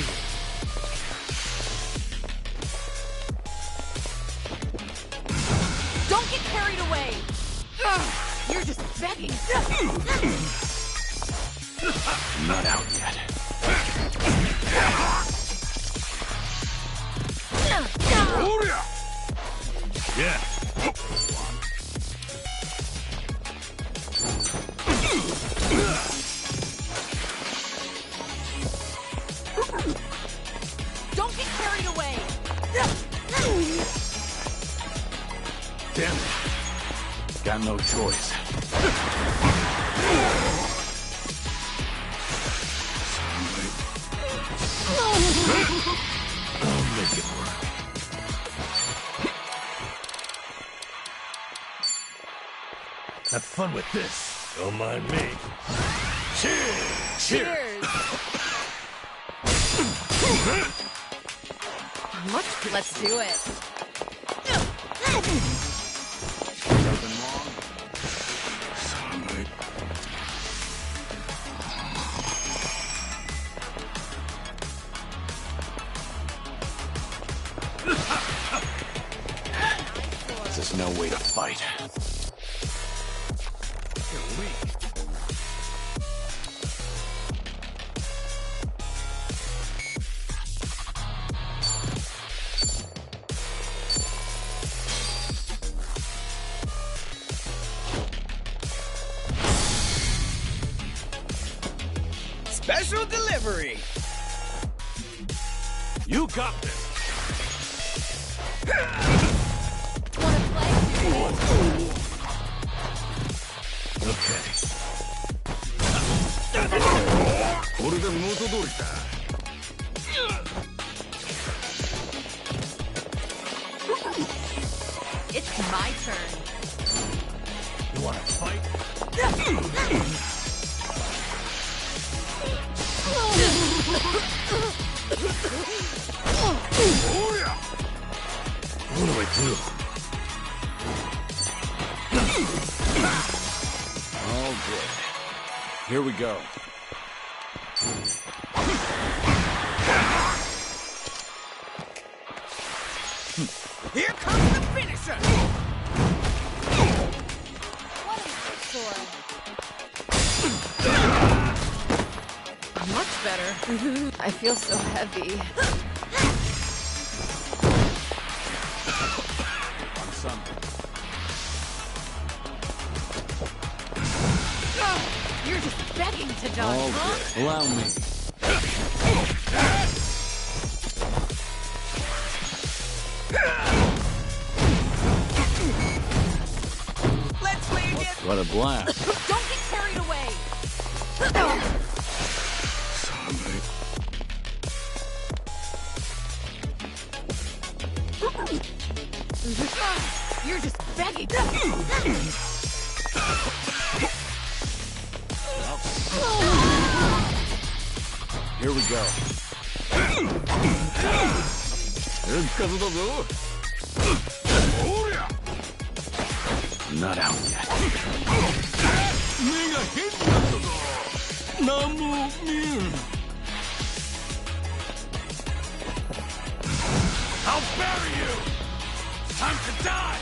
Don't get carried away! You're just begging. Not out yet. Yeah. Don't get carried away! Damn it. Got no choice. I'll make it work. Have fun with this. Don't mind me. Cheers! Cheers! Let's do it. Nothing wrong? This is no way to fight. You're weak. Special delivery! You got this. Wanna play? Okay. It's my turn. You wanna fight? What do I do? All good. Here we go. Here comes the finisher! What is this for? Much better. I feel so heavy. On something. You're just begging to dodge, All huh? good. Allow me. Let's play again! What a blast. Don't get carried away! You're just begging. Here we go. Not out yet. I'll bury you! It's time to die!